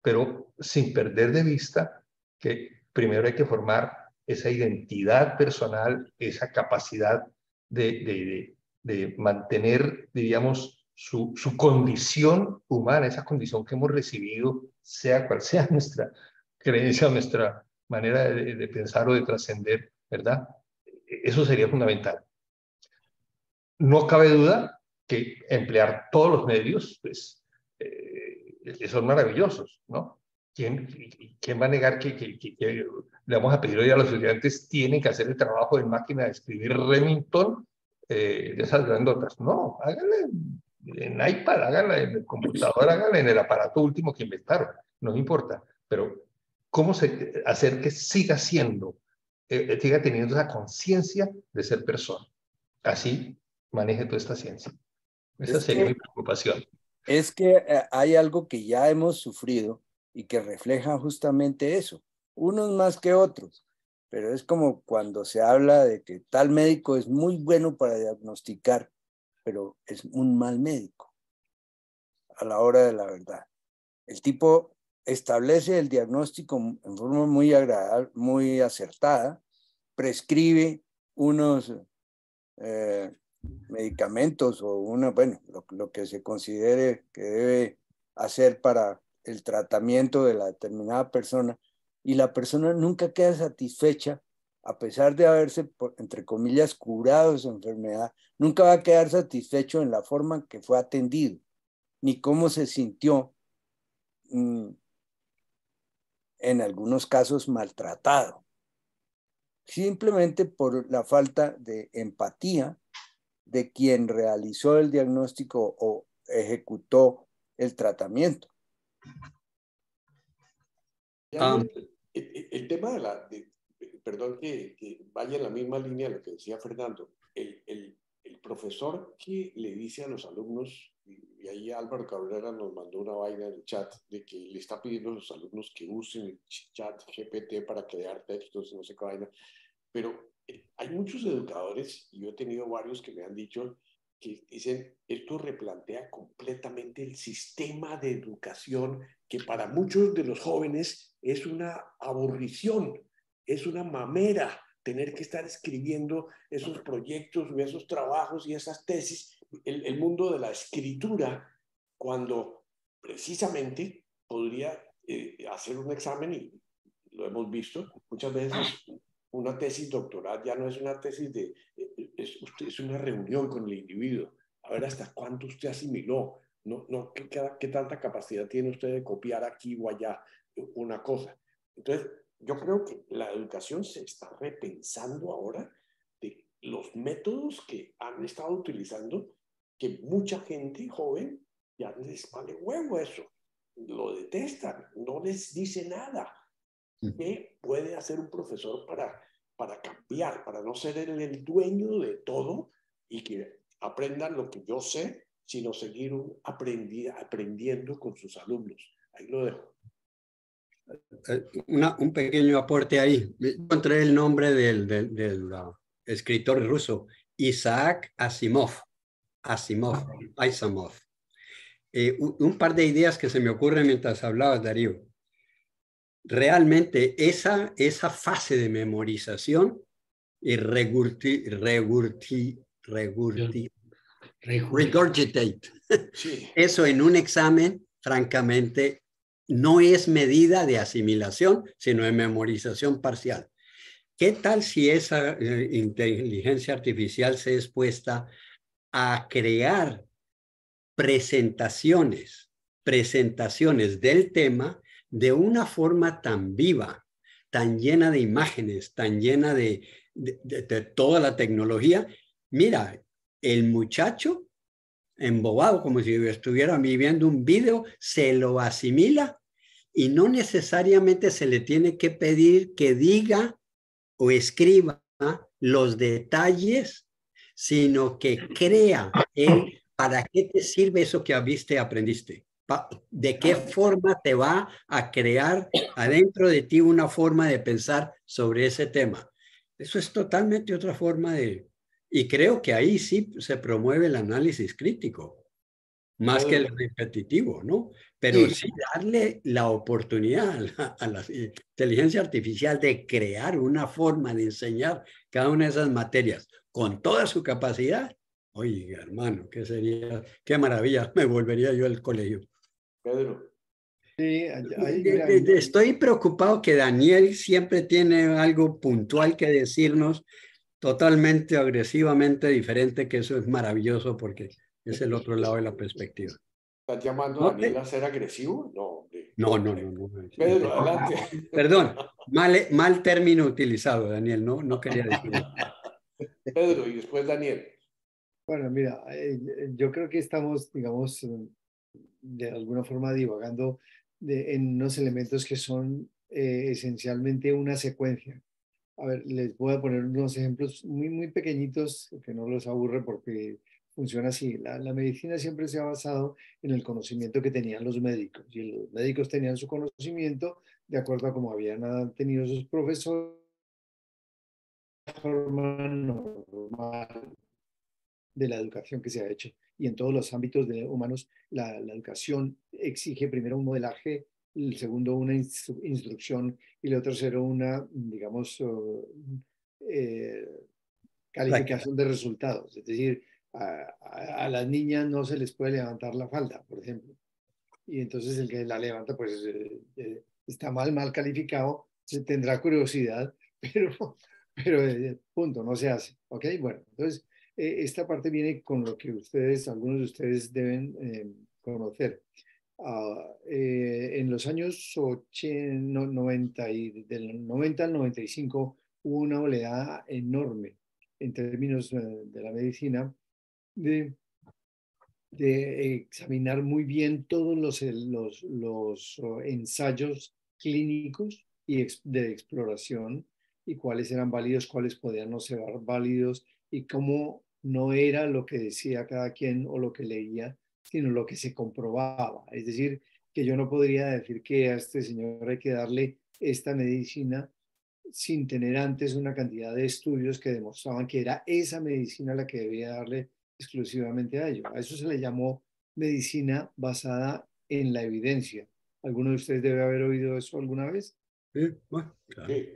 pero sin perder de vista que primero hay que formar esa identidad personal, esa capacidad de mantener, diríamos, su condición humana, esa condición que hemos recibido, sea cual sea nuestra creencia, nuestra manera de pensar o de trascender, ¿verdad? Eso sería fundamental. No cabe duda que emplear todos los medios, pues, son maravillosos, ¿no? ¿Quién va a negar que le vamos a pedir hoy a los estudiantes tienen que hacer el trabajo de máquina de escribir Remington de esas grandotas? No, háganla en iPad, háganla en el computador, háganla en el aparato último que inventaron, no importa. Pero ¿cómo hacer que siga siendo, siga teniendo esa conciencia de ser persona? Así maneje toda esta ciencia. Esa sería mi preocupación. Es que hay algo que ya hemos sufrido y que refleja justamente eso, unos más que otros, pero es como cuando se habla de que tal médico es muy bueno para diagnosticar, pero es un mal médico a la hora de la verdad. El tipo establece el diagnóstico en forma muy agradable, muy acertada, prescribe unos medicamentos o bueno, lo que se considere que debe hacer para el tratamiento de la determinada persona, y la persona nunca queda satisfecha, a pesar de haberse, entre comillas, curado de su enfermedad, nunca va a quedar satisfecho en la forma en que fue atendido, ni cómo se sintió, en algunos casos maltratado, simplemente por la falta de empatía de quien realizó el diagnóstico o ejecutó el tratamiento. El tema perdón que vaya en la misma línea de lo que decía Fernando, el profesor que le dice a los alumnos, y ahí Álvaro Cabrera nos mandó una vaina en el chat, de que le está pidiendo a los alumnos que usen el chat GPT para crear textos, no sé qué vaina, pero hay muchos educadores, y yo he tenido varios que me han dicho, que dicen, esto replantea completamente el sistema de educación, que para muchos de los jóvenes es una aburrición, es una mamera tener que estar escribiendo esos proyectos, esos trabajos y esas tesis, el mundo de la escritura, cuando precisamente podría hacer un examen, y lo hemos visto muchas veces. Una tesis doctoral ya no es una tesis es una reunión con el individuo, a ver hasta cuánto usted asimiló, qué tanta capacidad tiene usted de copiar aquí o allá una cosa. Entonces, yo creo que la educación se está repensando ahora de los métodos que han estado utilizando, que mucha gente joven ya les vale huevo eso, lo detestan, no les dice nada. ¿Qué puede hacer un profesor para cambiar, para no ser el dueño de todo y que aprendan lo que yo sé, sino seguir aprendiendo con sus alumnos? Ahí lo dejo. Un pequeño aporte ahí. Encontré el nombre del escritor ruso, Isaac Asimov. Un par de ideas que se me ocurren mientras hablabas, Darío. Realmente esa fase de memorización y regurgitate, sí. Eso en un examen, francamente, no es medida de asimilación, sino de memorización parcial. ¿Qué tal si esa inteligencia artificial se es puesta a crear presentaciones del tema de una forma tan viva, tan llena de imágenes, tan llena de toda la tecnología? Mira, el muchacho embobado, como si estuviera viviendo un video, se lo asimila y no necesariamente se le tiene que pedir que diga o escriba los detalles, sino que crea él para qué te sirve eso que viste, aprendiste. ¿De qué forma te va a crear adentro de ti una forma de pensar sobre ese tema? Eso es totalmente otra forma de... Y creo que ahí sí se promueve el análisis crítico, más que el repetitivo, ¿no? pero Sí. sí darle la oportunidad a la inteligencia artificial de crear una forma de enseñar cada una de esas materias con toda su capacidad. Oiga, hermano, qué sería, qué maravilla, me volvería yo al colegio. Pedro. Sí, mira, Estoy preocupado que Daniel siempre tiene algo puntual que decirnos, totalmente agresivamente diferente, que eso es maravilloso porque es el otro lado de la perspectiva. ¿Estás llamando a No, Daniel a ser agresivo? No, hombre. no. Pedro, adelante. Perdón, mal término utilizado, Daniel, no quería decirlo. Pedro, y después Daniel. bueno, mira, yo creo que estamos, digamos, de alguna forma divagando en unos elementos que son esencialmente una secuencia. A ver, les voy a poner unos ejemplos muy pequeñitos que no los aburre porque funciona así. La medicina siempre se ha basado en el conocimiento que tenían los médicos y los médicos tenían su conocimiento de acuerdo a cómo habían tenido sus profesores, forma normal de la educación que se ha hecho. Y en todos los ámbitos humanos, la educación exige primero un modelaje, el segundo una instrucción y el tercero una, digamos, eh, calificación de resultados. Es decir, a las niñas no se les puede levantar la falda, por ejemplo. Y entonces el que la levanta, pues está mal calificado, se tendrá curiosidad, pero punto, no se hace. ¿Ok? Bueno, entonces esta parte viene con lo que ustedes, algunos de ustedes deben conocer. En los años 90 del 90 al 95 hubo una oleada enorme en términos de la medicina de examinar muy bien todos los ensayos clínicos y de exploración y cuáles eran válidos, cuáles podían no ser válidos y cómo no era lo que decía cada quien o lo que leía, sino lo que se comprobaba. Es decir, que yo no podría decir que a este señor hay que darle esta medicina sin tener antes una cantidad de estudios que demostraban que era esa medicina la que debía darle exclusivamente a ello. A eso se le llamó medicina basada en la evidencia. ¿Alguno de ustedes debe haber oído eso alguna vez? Bueno, claro. Sí.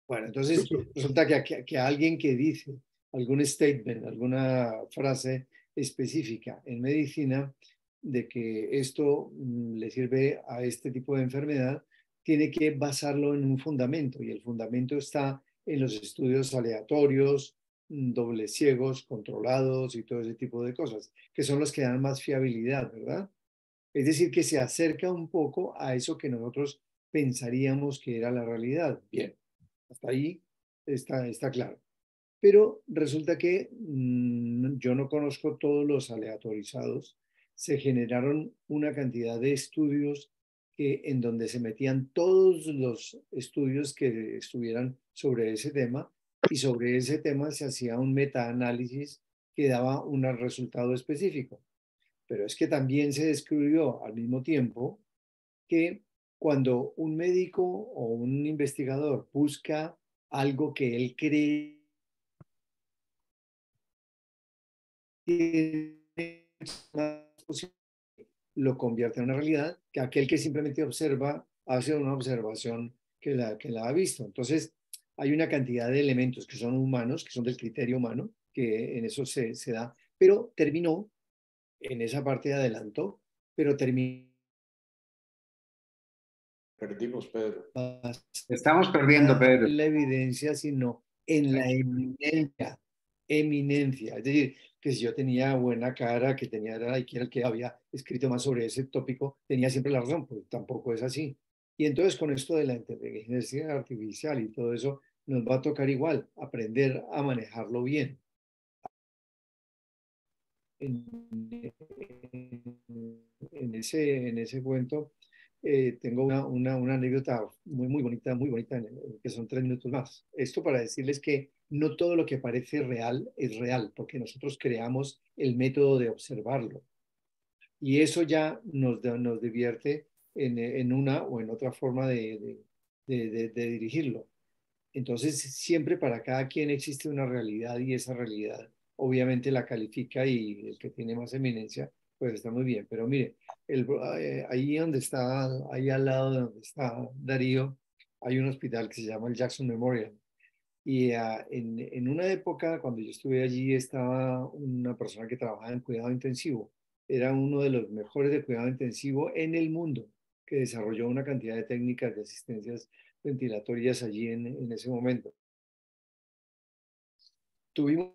Bueno, entonces resulta que alguien que dice algún statement, alguna frase específica en medicina de que esto le sirve a este tipo de enfermedad, tiene que basarlo en un fundamento y el fundamento está en los estudios aleatorios, dobles ciegos, controlados y todo ese tipo de cosas, que son los que dan más fiabilidad, ¿verdad? Es decir, que se acerca un poco a eso que nosotros pensaríamos que era la realidad. Bien, hasta ahí está claro. Pero resulta que yo no conozco todos los aleatorizados. Se generaron una cantidad de estudios en donde se metían todos los estudios que estuvieran sobre ese tema y sobre ese tema se hacía un metaanálisis que daba un resultado específico. Pero es que también se descubrió al mismo tiempo que cuando un médico o un investigador busca algo que él cree lo convierte en una realidad que aquel que simplemente observa hace una observación que la ha visto. Entonces, hay una cantidad de elementos que son humanos, que son del criterio humano, que en eso se da, pero terminó, en esa parte adelantó, pero terminó. Perdimos, Pedro. Estamos perdiendo, Pedro. En la evidencia, sino en la eminencia. Es decir, que si yo tenía buena cara, que tenía era el que había escrito más sobre ese tópico, tenía siempre la razón, pues tampoco es así. Y entonces con esto de la inteligencia artificial y todo eso, nos va a tocar igual, aprender a manejarlo bien. En ese cuento tengo una anécdota muy bonita, que son 3 minutos más. Esto para decirles que no todo lo que parece real es real, porque nosotros creamos el método de observarlo. Y eso ya nos divierte en una o en otra forma de dirigirlo. Entonces, siempre para cada quien existe una realidad y esa realidad obviamente la califica y el que tiene más eminencia, pues está muy bien. Pero mire, ahí donde está, ahí al lado de donde está Darío, hay un hospital que se llama el Jackson Memorial. Y en una época, cuando yo estuve allí, estaba una persona que trabajaba en cuidado intensivo. Era uno de los mejores de cuidado intensivo en el mundo, que desarrolló una cantidad de técnicas de asistencias ventilatorias allí en ese momento. Tuvimos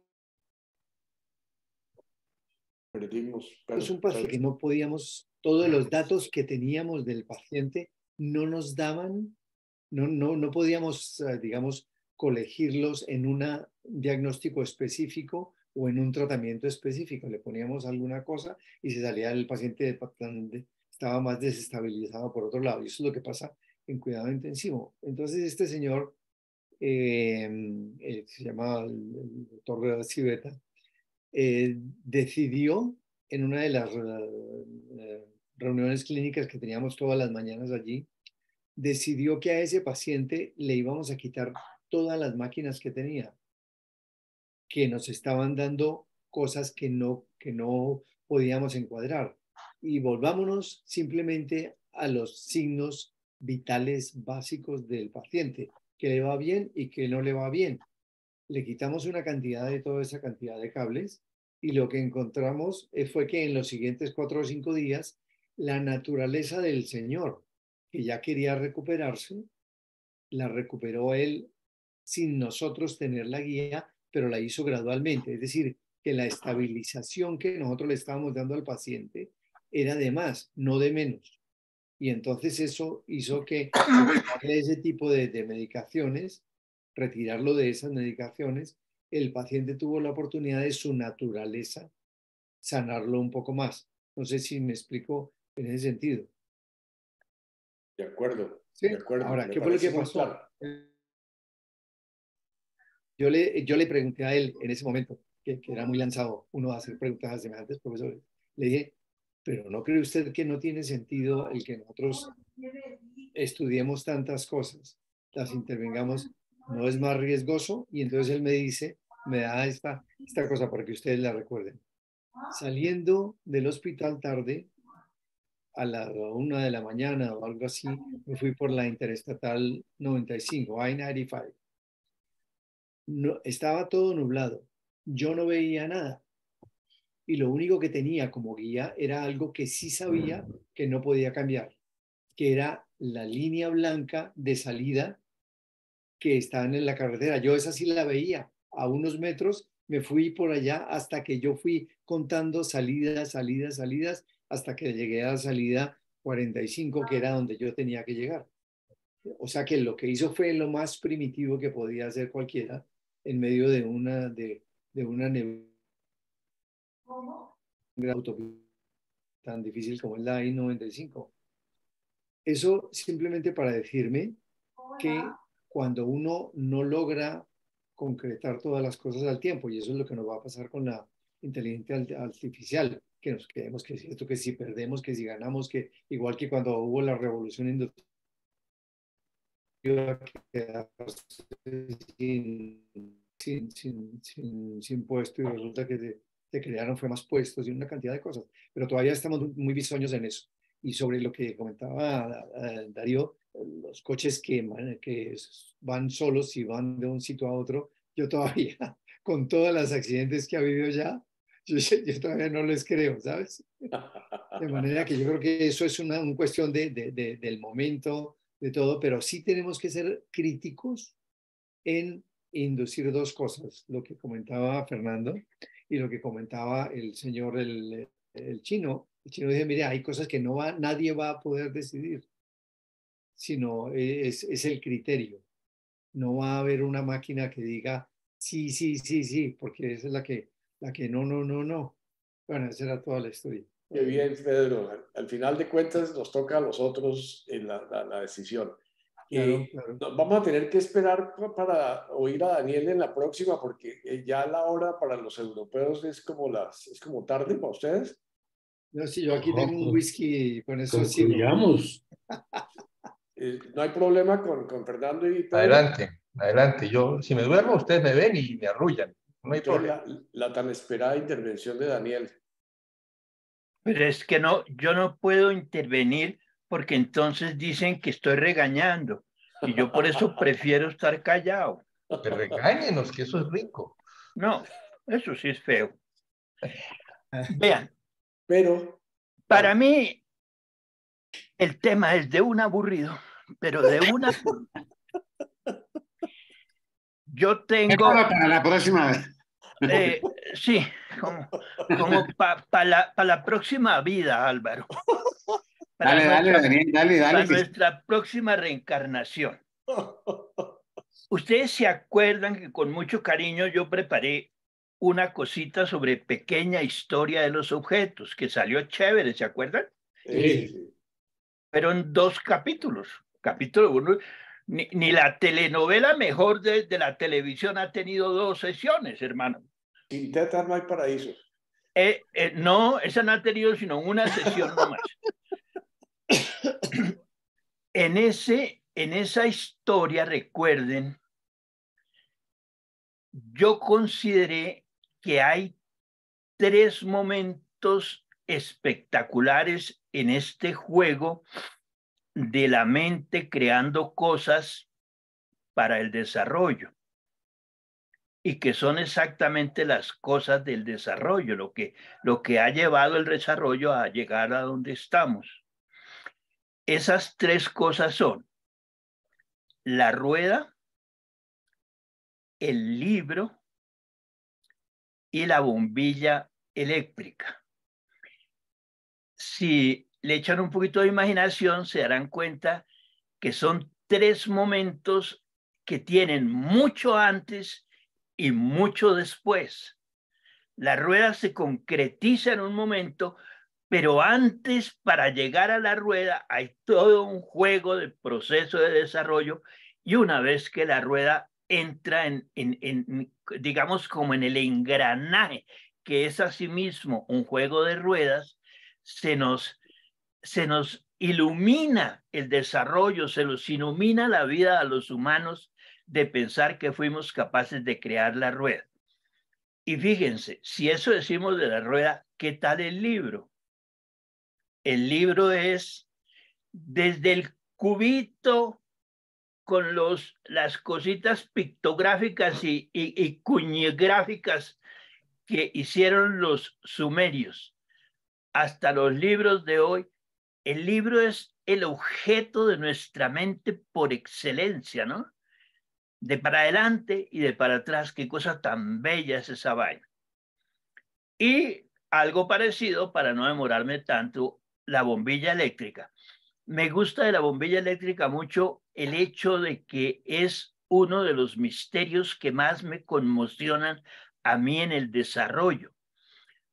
un paciente que no podíamos, todos los datos que teníamos del paciente no nos daban, no podíamos, digamos, colegirlos en un diagnóstico específico o en un tratamiento específico. Le poníamos alguna cosa y se salía el paciente, estaba más desestabilizado por otro lado. Y eso es lo que pasa en cuidado intensivo. Entonces este señor, se llama el doctor Civeta, decidió en una de las reuniones clínicas que teníamos todas las mañanas allí, decidió que a ese paciente le íbamos a quitar todas las máquinas que tenía, que nos estaban dando cosas que no podíamos encuadrar. Y volvámonos simplemente a los signos vitales básicos del paciente, que le va bien y que no le va bien. Le quitamos una cantidad de toda esa cantidad de cables y lo que encontramos fue que en los siguientes 4 o 5 días, la naturaleza del señor, que ya quería recuperarse, la recuperó él sin nosotros tener la guía, pero la hizo gradualmente. Es decir, que la estabilización que nosotros le estábamos dando al paciente era de más, no de menos. Y entonces eso hizo que ese tipo de medicaciones, retirarlo de esas medicaciones, el paciente tuvo la oportunidad de su naturaleza sanarlo un poco más. No sé si me explico en ese sentido. De acuerdo. ¿Sí? De acuerdo. Ahora, ¿qué fue lo que pasó? Claro. Yo le pregunté a él en ese momento, que era muy lanzado uno a hacer preguntas a semejantes profesores, le dije, pero ¿no cree usted que no tiene sentido el que nosotros estudiemos tantas cosas, las intervengamos, no es más riesgoso? Y entonces él me dice, me da esta cosa para que ustedes la recuerden. Saliendo del hospital tarde, a la 1 de la mañana o algo así, me fui por la Interestatal 95, I-95. No, estaba todo nublado, yo no veía nada. Y lo único que tenía como guía era algo que sí sabía que no podía cambiar, que era la línea blanca de salida que está en la carretera. Yo esa sí la veía a unos metros, me fui por allá hasta que yo fui contando salidas, hasta que llegué a la salida 45, que era donde yo tenía que llegar. O sea que lo que hizo fue lo más primitivo que podía hacer cualquiera en medio de una autopista tan difícil como es la I-95. Eso simplemente para decirme que cuando uno no logra concretar todas las cosas al tiempo, y eso es lo que nos va a pasar con la inteligencia artificial, que nos creemos que es cierto, que si perdemos, que si ganamos, que igual que cuando hubo la revolución industrial, sin puesto, y resulta que te crearon fue más puestos y una cantidad de cosas, pero todavía estamos muy bisoños en eso. Y sobre lo que comentaba Darío, los coches que van solos y van de un sitio a otro, yo todavía, con todos los accidentes que ha habido ya, yo todavía no les creo, ¿sabes? De manera que yo creo que eso es una cuestión del momento, de todo, pero sí tenemos que ser críticos en inducir dos cosas, lo que comentaba Fernando y lo que comentaba el señor, el chino. El chino dice, mire, hay cosas que nadie va a poder decidir, sino es el criterio. No va a haber una máquina que diga sí, porque esa es la que no. Bueno, esa era toda la historia. Qué bien, Pedro. Al final de cuentas nos toca a nosotros en la decisión. Claro. Vamos a tener que esperar para oír a Daniel en la próxima, porque ya la hora para los europeos es como tarde para ustedes. No, sí, yo aquí tengo un whisky y con eso sigo. Concluyamos. No hay problema con Fernando y Pedro. Adelante. Yo, si me duermo, ustedes me ven y me arrullan. No hay problema. La tan esperada intervención de Daniel. Pero es que no, yo no puedo intervenir porque entonces dicen que estoy regañando y yo por eso prefiero estar callado. Que regáñenos, que eso es rico. No, eso sí es feo. Vean, Pero para mí el tema es de un aburrido, pero de una forma. Yo tengo... Para la próxima vez. Sí, como para la próxima vida, Álvaro. Para nuestra próxima reencarnación. Ustedes se acuerdan que con mucho cariño yo preparé una cosita sobre pequeña historia de los objetos, que salió chévere, ¿se acuerdan? sí. Pero en 2 capítulos. Capítulo 1, ni la telenovela mejor de la televisión ha tenido 2 sesiones, hermano. Sin tetas no hay paraíso. No, esa no ha tenido sino una sesión nomás. En esa historia, recuerden, yo consideré que hay 3 momentos espectaculares en este juego de la mente creando cosas para el desarrollo y que son exactamente las cosas del desarrollo, lo que ha llevado el desarrollo a llegar a donde estamos. Esas 3 cosas son la rueda, el libro y la bombilla eléctrica. Si le echan un poquito de imaginación, se darán cuenta que son 3 momentos que tienen mucho antes y mucho después. La rueda se concretiza en un momento, pero antes, para llegar a la rueda, hay todo un juego de proceso de desarrollo, y una vez que la rueda entra digamos, como en el engranaje, que es asimismo un juego de ruedas, se nos ilumina el desarrollo, se nos ilumina la vida a los humanos de pensar que fuimos capaces de crear la rueda. Y fíjense, si eso decimos de la rueda, ¿qué tal el libro? El libro es desde el cubito con las cositas pictográficas y cuñigráficas que hicieron los sumerios, hasta los libros de hoy. El libro es el objeto de nuestra mente por excelencia, ¿no? De para adelante y de para atrás. Qué cosa tan bella es esa vaina. Y algo parecido, para no demorarme tanto, la bombilla eléctrica. Me gusta de la bombilla eléctrica mucho el hecho de que es uno de los misterios que más me conmocionan a mí en el desarrollo.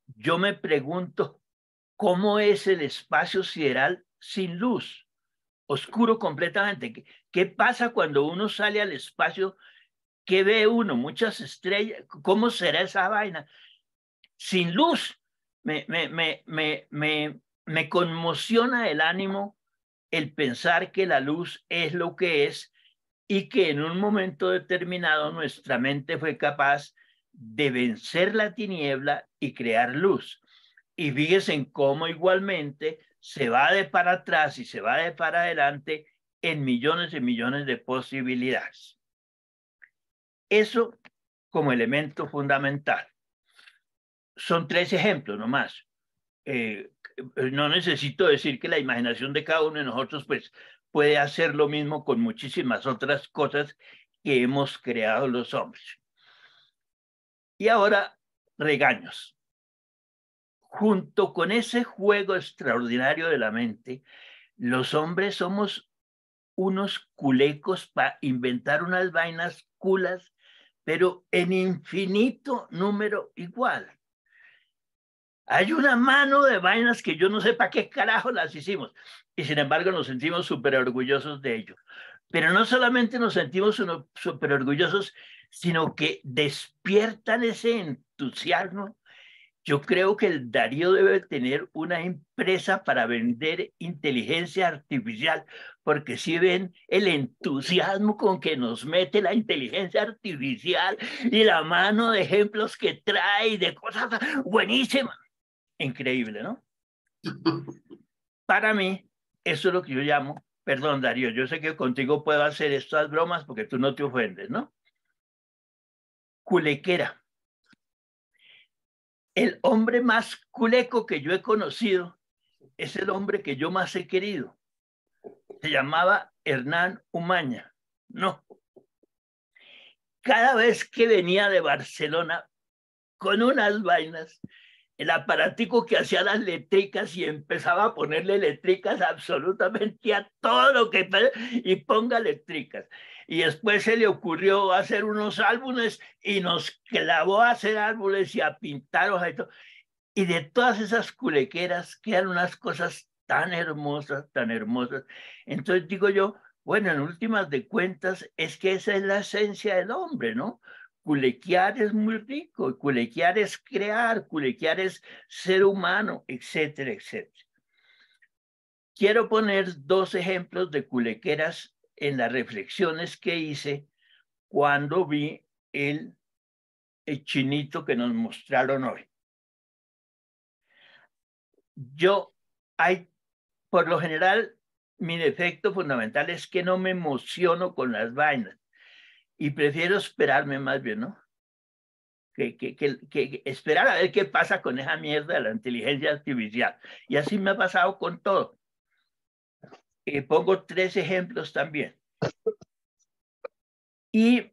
Yo me pregunto, ¿cómo es el espacio sideral sin luz? Oscuro completamente. ¿Qué pasa cuando uno sale al espacio? ¿Qué ve uno? Muchas estrellas. ¿Cómo será esa vaina? Sin luz. Me conmociona el ánimo el pensar que la luz es lo que es y que en un momento determinado nuestra mente fue capaz de vencer la tiniebla y crear luz. Y fíjense en cómo igualmente se va de para atrás y se va de para adelante en millones y millones de posibilidades. Eso como elemento fundamental. Son 3 ejemplos nomás. No necesito decir que la imaginación de cada uno de nosotros pues, puede hacer lo mismo con muchísimas otras cosas que hemos creado los hombres. Y ahora, regaños. Junto con ese juego extraordinario de la mente, los hombres somos unos culecos para inventar unas vainas culas, pero en infinito número igual. Hay una mano de vainas que yo no sé para qué carajo las hicimos, y sin embargo nos sentimos súper orgullosos de ello. Pero no solamente nos sentimos súper orgullosos, sino que despiertan ese entusiasmo. Yo creo que el Darío debe tener una empresa para vender inteligencia artificial, porque si ven el entusiasmo con que nos mete la inteligencia artificial y la mano de ejemplos que trae de cosas buenísimas. Increíble, ¿no? Para mí, eso es lo que yo llamo, perdón Darío, yo sé que contigo puedo hacer estas bromas porque tú no te ofendes, ¿no? Culequera. El hombre más culeco que yo he conocido es el hombre que yo más he querido. Se llamaba Hernán Umaña. No. Cada vez que venía de Barcelona con unas vainas, el aparatico que hacía las letricas y empezaba a ponerle letricas absolutamente a todo lo que... y ponga letricas. Y después se le ocurrió hacer unos álbumes y nos clavó a hacer álbumes y a pintar hojas y todo. Y de todas esas culequeras quedan unas cosas tan hermosas, tan hermosas. Entonces digo yo, bueno, en últimas de cuentas, es que esa es la esencia del hombre, ¿no? Culequear es muy rico, culequear es crear, culequear es ser humano, etcétera, etcétera. Quiero poner 2 ejemplos de culequeras en las reflexiones que hice cuando vi el chinito que nos mostraron hoy. Por lo general, mi defecto fundamental es que no me emociono con las vainas y prefiero esperarme más bien, ¿no? Que esperar a ver qué pasa con esa mierda de la inteligencia artificial. Y así me ha pasado con todo. Pongo 3 ejemplos también. Y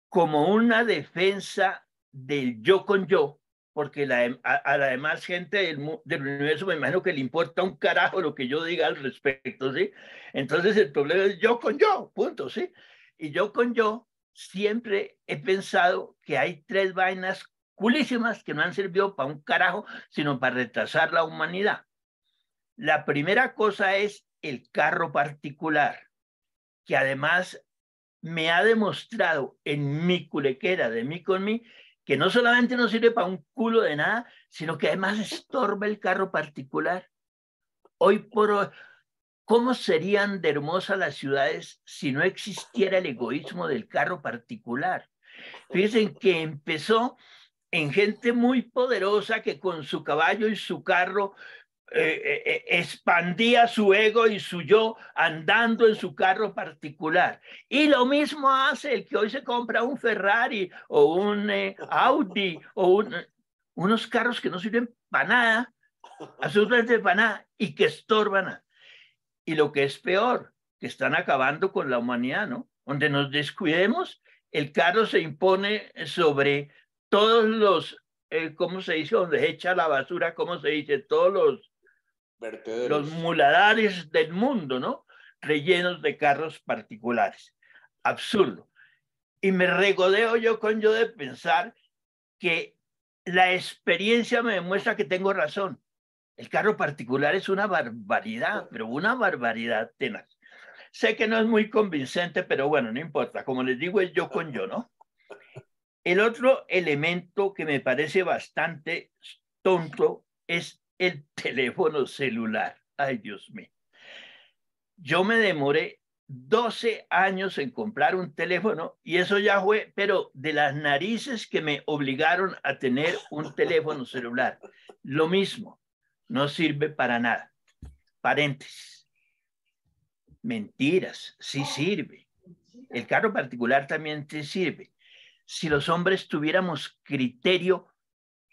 como una defensa del yo con yo, porque a la demás gente del universo me imagino que le importa un carajo lo que yo diga al respecto, ¿sí? Entonces el problema es yo con yo, punto, ¿sí? Y yo con yo siempre he pensado que hay 3 vainas culísimas que no han servido para un carajo, sino para retrasar la humanidad. La primera cosa es el carro particular, que además me ha demostrado en mi culequera de mí con mí que no solamente no sirve para un culo de nada, sino que además estorba el carro particular. Hoy por hoy, ¿cómo serían de hermosas las ciudades si no existiera el egoísmo del carro particular? Fíjense que empezó en gente muy poderosa que con su caballo y su carro expandía su ego y su yo andando en su carro particular. Y lo mismo hace el que hoy se compra un Ferrari o un Audi o unos carros que no sirven para nada, absolutamente para nada, y que estorban. Y lo que es peor, que están acabando con la humanidad, ¿no? Donde nos descuidemos, el carro se impone sobre todos los, ¿cómo se dice? Donde se echa la basura, ¿cómo se dice? Todos los muladares del mundo, ¿no? Rellenos de carros particulares. Absurdo. Y me regodeo yo de pensar que la experiencia me demuestra que tengo razón. El carro particular es una barbaridad, pero una barbaridad tenaz. Sé que no es muy convincente, pero bueno, no importa. Como les digo, es yo con yo, ¿no? El otro elemento que me parece bastante tonto es el teléfono celular. Ay, Dios mío. Yo me demoré 12 años en comprar un teléfono y eso ya fue, pero de las narices que me obligaron a tener un teléfono celular. Lo mismo, no sirve para nada. Paréntesis. Mentiras, sí sirve. El carro particular también te sirve. Si los hombres tuviéramos criterio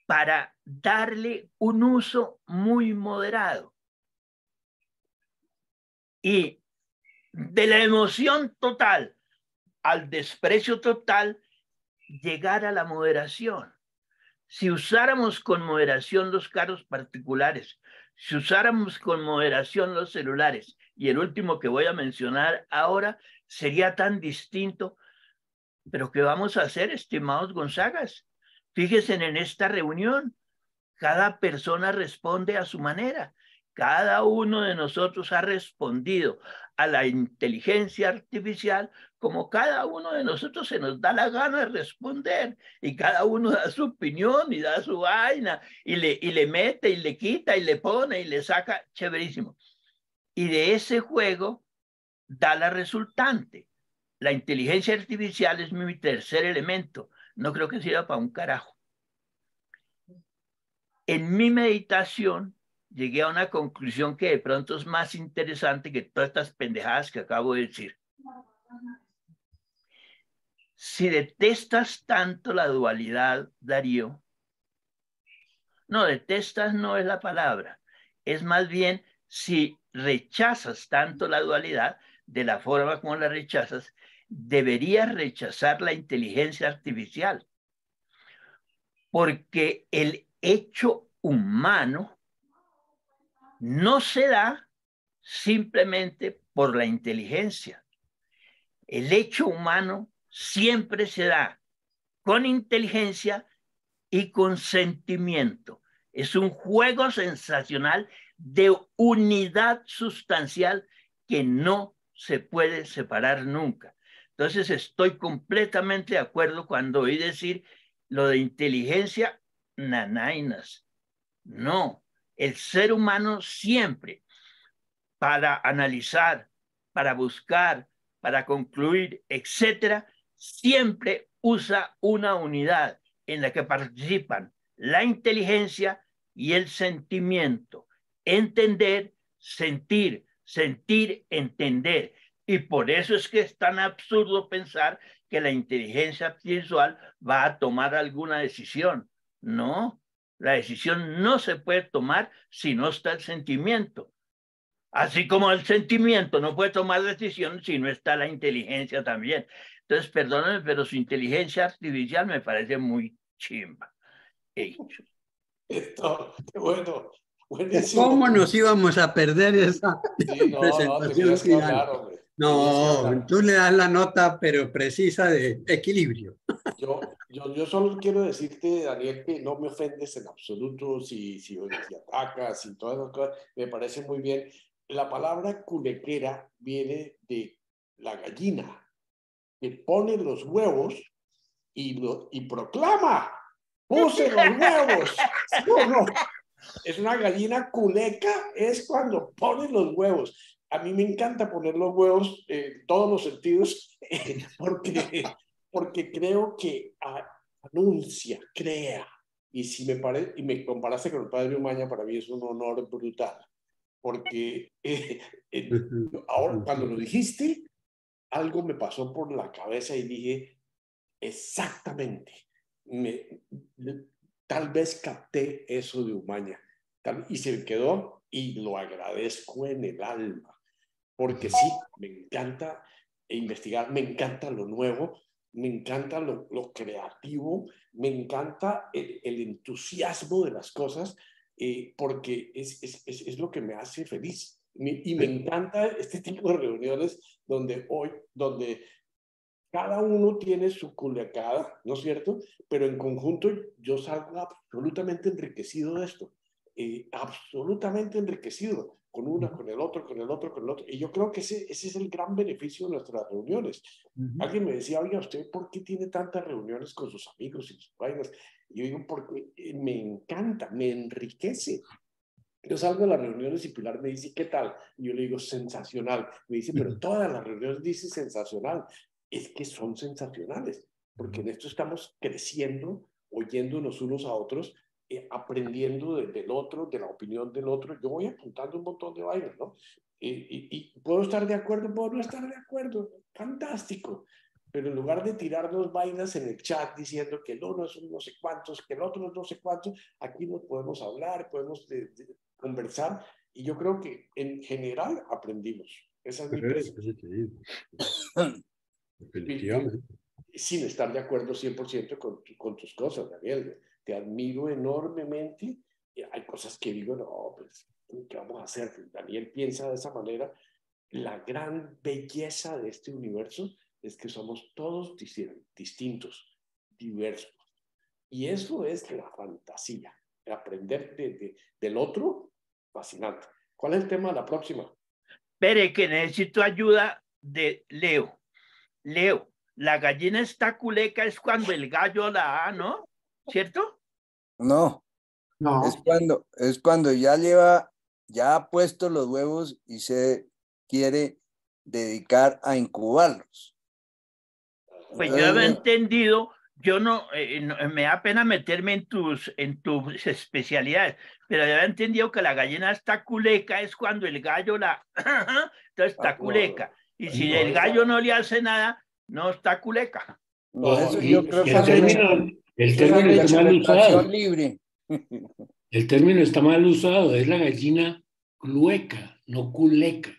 para darle un uso muy moderado. Y de la emoción total al desprecio total, llegar a la moderación. Si usáramos con moderación los carros particulares, si usáramos con moderación los celulares, y el último que voy a mencionar ahora sería tan distinto, pero ¿qué vamos a hacer, estimados Gonzagas? Fíjense en esta reunión, cada persona responde a su manera. Cada uno de nosotros ha respondido a la inteligencia artificial como cada uno de nosotros se nos da la gana de responder. Y cada uno da su opinión y da su vaina y le mete y le quita y le pone y le saca. Chéverísimo. Y de ese juego da la resultante. La inteligencia artificial es mi tercer elemento. No creo que sirva para un carajo. En mi meditación, llegué a una conclusión que de pronto es más interesante que todas estas pendejadas que acabo de decir. Si detestas tanto la dualidad, Darío, no, detestas no es la palabra, es más bien si rechazas tanto la dualidad, de la forma como la rechazas, deberías rechazar la inteligencia artificial, porque el hecho humano no se da simplemente por la inteligencia. El hecho humano siempre se da con inteligencia y con sentimiento. Es un juego sensacional de unidad sustancial que no se puede separar nunca. Entonces estoy completamente de acuerdo cuando oí decir lo de inteligencia, nanainas. No, el ser humano siempre, para analizar, para buscar, para concluir, etcétera, siempre usa una unidad en la que participan la inteligencia y el sentimiento. Entender, sentir, sentir, entender. Y por eso es que es tan absurdo pensar que la inteligencia visual va a tomar alguna decisión. No, la decisión no se puede tomar si no está el sentimiento. Así como el sentimiento no puede tomar decisión si no está la inteligencia también. Entonces, perdónenme, pero su inteligencia artificial me parece muy chimba. Esto, bueno, buenísimo. ¿Cómo nos íbamos a perder esa Sí, no, presentación tenías que final? hablar, hombre. No, tú le das la nota, pero precisa de equilibrio. Yo solo quiero decirte, Daniel, que no me ofendes en absoluto si atacas y todas esas cosas. Me parece muy bien. La palabra culequera viene de la gallina, que pone los huevos y proclama: ¡puse los huevos! ¿Sí o no? Es una gallina culeca, es cuando pone los huevos. A mí me encanta poner los huevos en todos los sentidos porque creo que anuncia, crea. Y si me comparaste con el padre Umaña, para mí es un honor brutal. Porque ahora, cuando lo dijiste, algo me pasó por la cabeza y dije, exactamente, tal vez capté eso de Umaña. Y se me quedó y lo agradezco en el alma. Porque sí, me encanta investigar, me encanta lo nuevo, me encanta lo creativo, me encanta el entusiasmo de las cosas, porque es lo que me hace feliz. Y me encanta este tipo de reuniones donde cada uno tiene su culecada, ¿no es cierto? Pero en conjunto yo salgo absolutamente enriquecido de esto, absolutamente enriquecido, con una, con el otro, con el otro, con el otro. Y yo creo que ese es el gran beneficio de nuestras reuniones. Alguien me decía, oiga, ¿usted por qué tiene tantas reuniones con sus amigos y sus vainas? Y yo digo, porque me encanta, me enriquece. Yo salgo de las reuniones y Pilar me dice, ¿qué tal? Y yo le digo, sensacional. Me dice, pero todas las reuniones dicen sensacional. Es que son sensacionales, porque en esto estamos creciendo, oyéndonos unos a otros, aprendiendo del otro, de la opinión del otro. Yo voy apuntando un montón de vainas, ¿no? Y puedo estar de acuerdo, puedo no estar de acuerdo. Fantástico. Pero en lugar de tirarnos vainas en el chat diciendo que el uno es un no sé cuántos, que el otro es no sé cuántos, aquí nos podemos hablar, podemos conversar, y yo creo que en general aprendimos. Esa es mi percepción. Definitivamente. Sin estar de acuerdo 100% con tus cosas, Daniel. Te admiro enormemente. Hay cosas que digo, no, pues, ¿qué vamos a hacer? Daniel piensa de esa manera. La gran belleza de este universo es que somos todos distintos, diversos. Y eso es la fantasía. Aprender del otro, fascinante. ¿Cuál es el tema de la próxima? Espere, que necesito ayuda de Leo. Leo, la gallina está culeca es cuando el gallo la da, ¿no? ¿Cierto? No. Es cuando ya ha puesto los huevos y se quiere dedicar a incubarlos. Pues yo había entendido yo no, me da pena meterme en tus especialidades, pero había entendido que la gallina está culeca es cuando el gallo la... Entonces está culeca. Y si el gallo no le hace nada, no está culeca. No, eso y, yo creo y que el término está mal usado. Libre. El término está mal usado, es la gallina clueca, no culeca.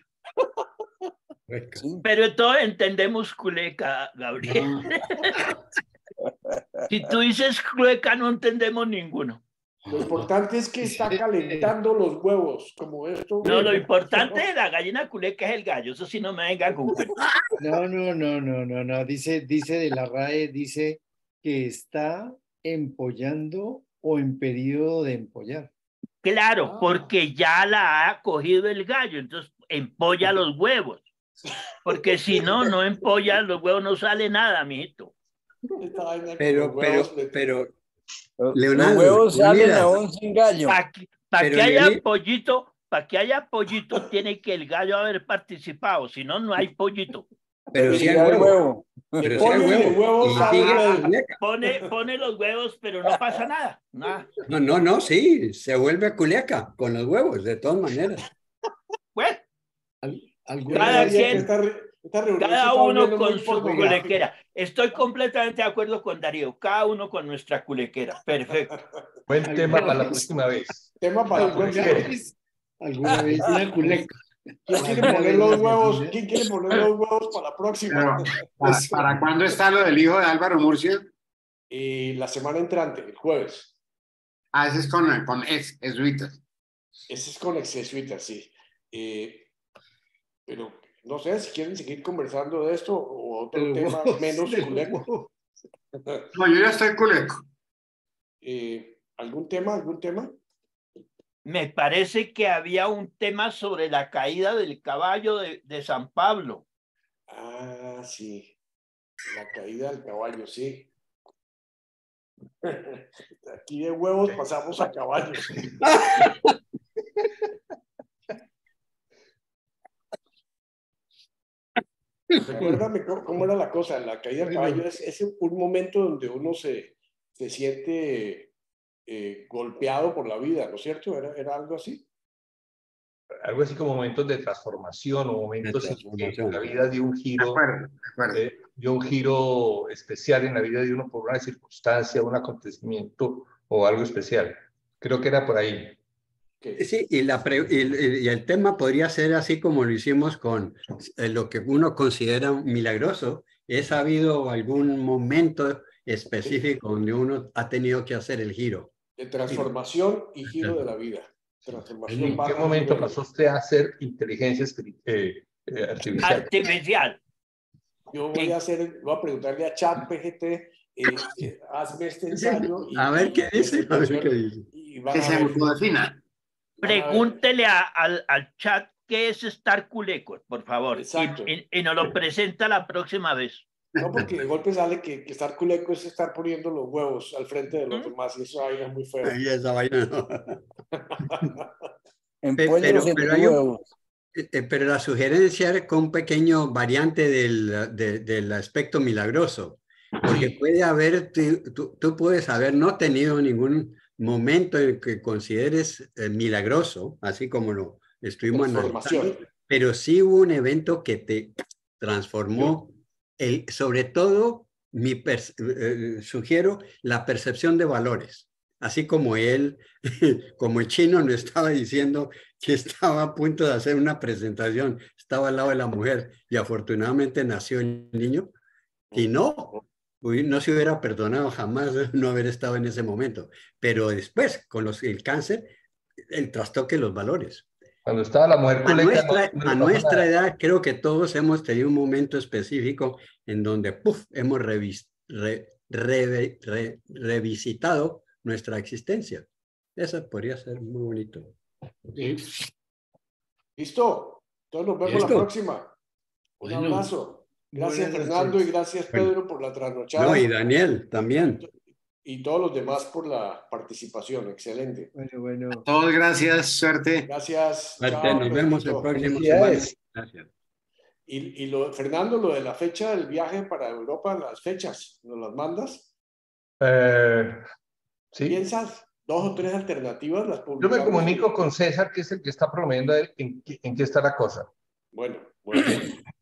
Sí. Pero todos entendemos culeca, Gabriel. Si tú dices clueca, no entendemos ninguno. Lo importante es que está calentando los huevos, como esto. No, lo importante de la gallina culeca es el gallo. Eso sí no me venga con cuento. No. Dice de la RAE, dice que está empollando o en periodo de empollar. Claro, porque ya la ha cogido el gallo, entonces empolla los huevos. Porque si no, no empolla los huevos, no sale nada, mijito. Pero, Leonardo, los huevos salen aún sin gallo. Para que haya pollito, tiene que el gallo haber participado, si no, no hay pollito. Pero si hay huevo. Pero si hay huevo. Pone los huevos, pero no pasa nada. No, sí, se vuelve culeca con los huevos, de todas maneras. Bueno, cada uno con su culequera. Estoy completamente de acuerdo con Darío. Cada uno con nuestra culequera. Perfecto. Buen tema para la próxima vez. Tema para la próxima vez. Alguna vez una culeca. ¿Quién quiere poner los huevos? ¿Quién quiere poner los huevos para la próxima? ¿Para cuándo está lo del hijo de Álvaro Murcia? La semana entrante, el jueves. Ese es con jesuitas. Ese es con jesuitas, sí. Pero no sé si quieren seguir conversando de esto o otro tema menos culeco. No, yo ya estoy culeco. ¿Algún tema? Me parece que había un tema sobre la caída del caballo de San Pablo. Ah, sí. La caída del caballo, sí. Aquí de huevos pasamos a caballos. Recuérdame cómo era la cosa. La caída del caballo es un momento donde uno se siente golpeado por la vida, ¿no es cierto? ¿Era algo así? Algo así como momentos de transformación o momentos en que la vida dio un giro, dio un giro especial en la vida de uno por una circunstancia, un acontecimiento o algo especial. Creo que era por ahí. Sí, y el tema podría ser así como lo hicimos con lo que uno considera milagroso. ¿Es habido algún momento específico donde uno ha tenido que hacer el giro? De transformación y giro de la vida. ¿En qué momento pasó usted a hacer inteligencia artificial? Yo voy a preguntarle a ChatGPT, hazme este ensayo. A ver qué dice. Que se autodefina. Pregúntele al chat qué es estar culeco, por favor. Exacto. Y nos lo presenta la próxima vez. No, porque de golpe sale que estar culeco es estar poniendo los huevos al frente de los demás y eso vaina es muy feo. Y esa vaina no. Pero la sugerencia era con un pequeño variante del aspecto milagroso, porque puede haber, tú puedes haber no tenido ningún momento en que consideres milagroso, así como lo estuvimos analizando, pero sí hubo un evento que te transformó. Sobre todo, sugiero la percepción de valores, así como como el chino nos estaba diciendo que estaba a punto de hacer una presentación, estaba al lado de la mujer y afortunadamente nació el niño y no se hubiera perdonado jamás no haber estado en ese momento, pero después con el cáncer, el trastoque de los valores. Cuando estaba la mujer culeca, a nuestra edad, creo que todos hemos tenido un momento específico en donde hemos revisitado nuestra existencia. Eso podría ser muy bonito. ¿Listo? Entonces nos vemos la próxima. Un abrazo. Gracias, Fernando, y gracias, Pedro, por la trasnochada. No, y Daniel también. Y todos los demás por la participación. Excelente. Bueno. Todos gracias, suerte. Gracias. Chao, nos vemos el próximo semana. Gracias. Y Fernando, lo de la fecha del viaje para Europa, las fechas, ¿nos las mandas? Sí. ¿Piensas 2 o 3 alternativas? Las Yo publicamos. me comunico con César, que es el que está promoviendo en qué está la cosa. Bueno, bueno.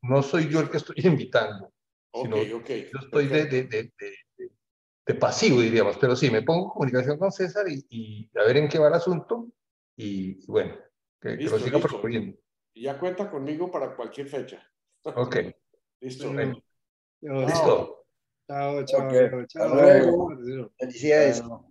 No soy yo el que estoy invitando, sino Ok. yo estoy de pasivo, diríamos. Pero sí, me pongo en comunicación con César y a ver en qué va el asunto. Y bueno, que lo siga promoviendo. Y ya cuenta conmigo para cualquier fecha. Ok. Listo. Bueno. Listo. Listo. Chao, Ok. Diego. Hasta luego. Chao. Felicidades. Bueno.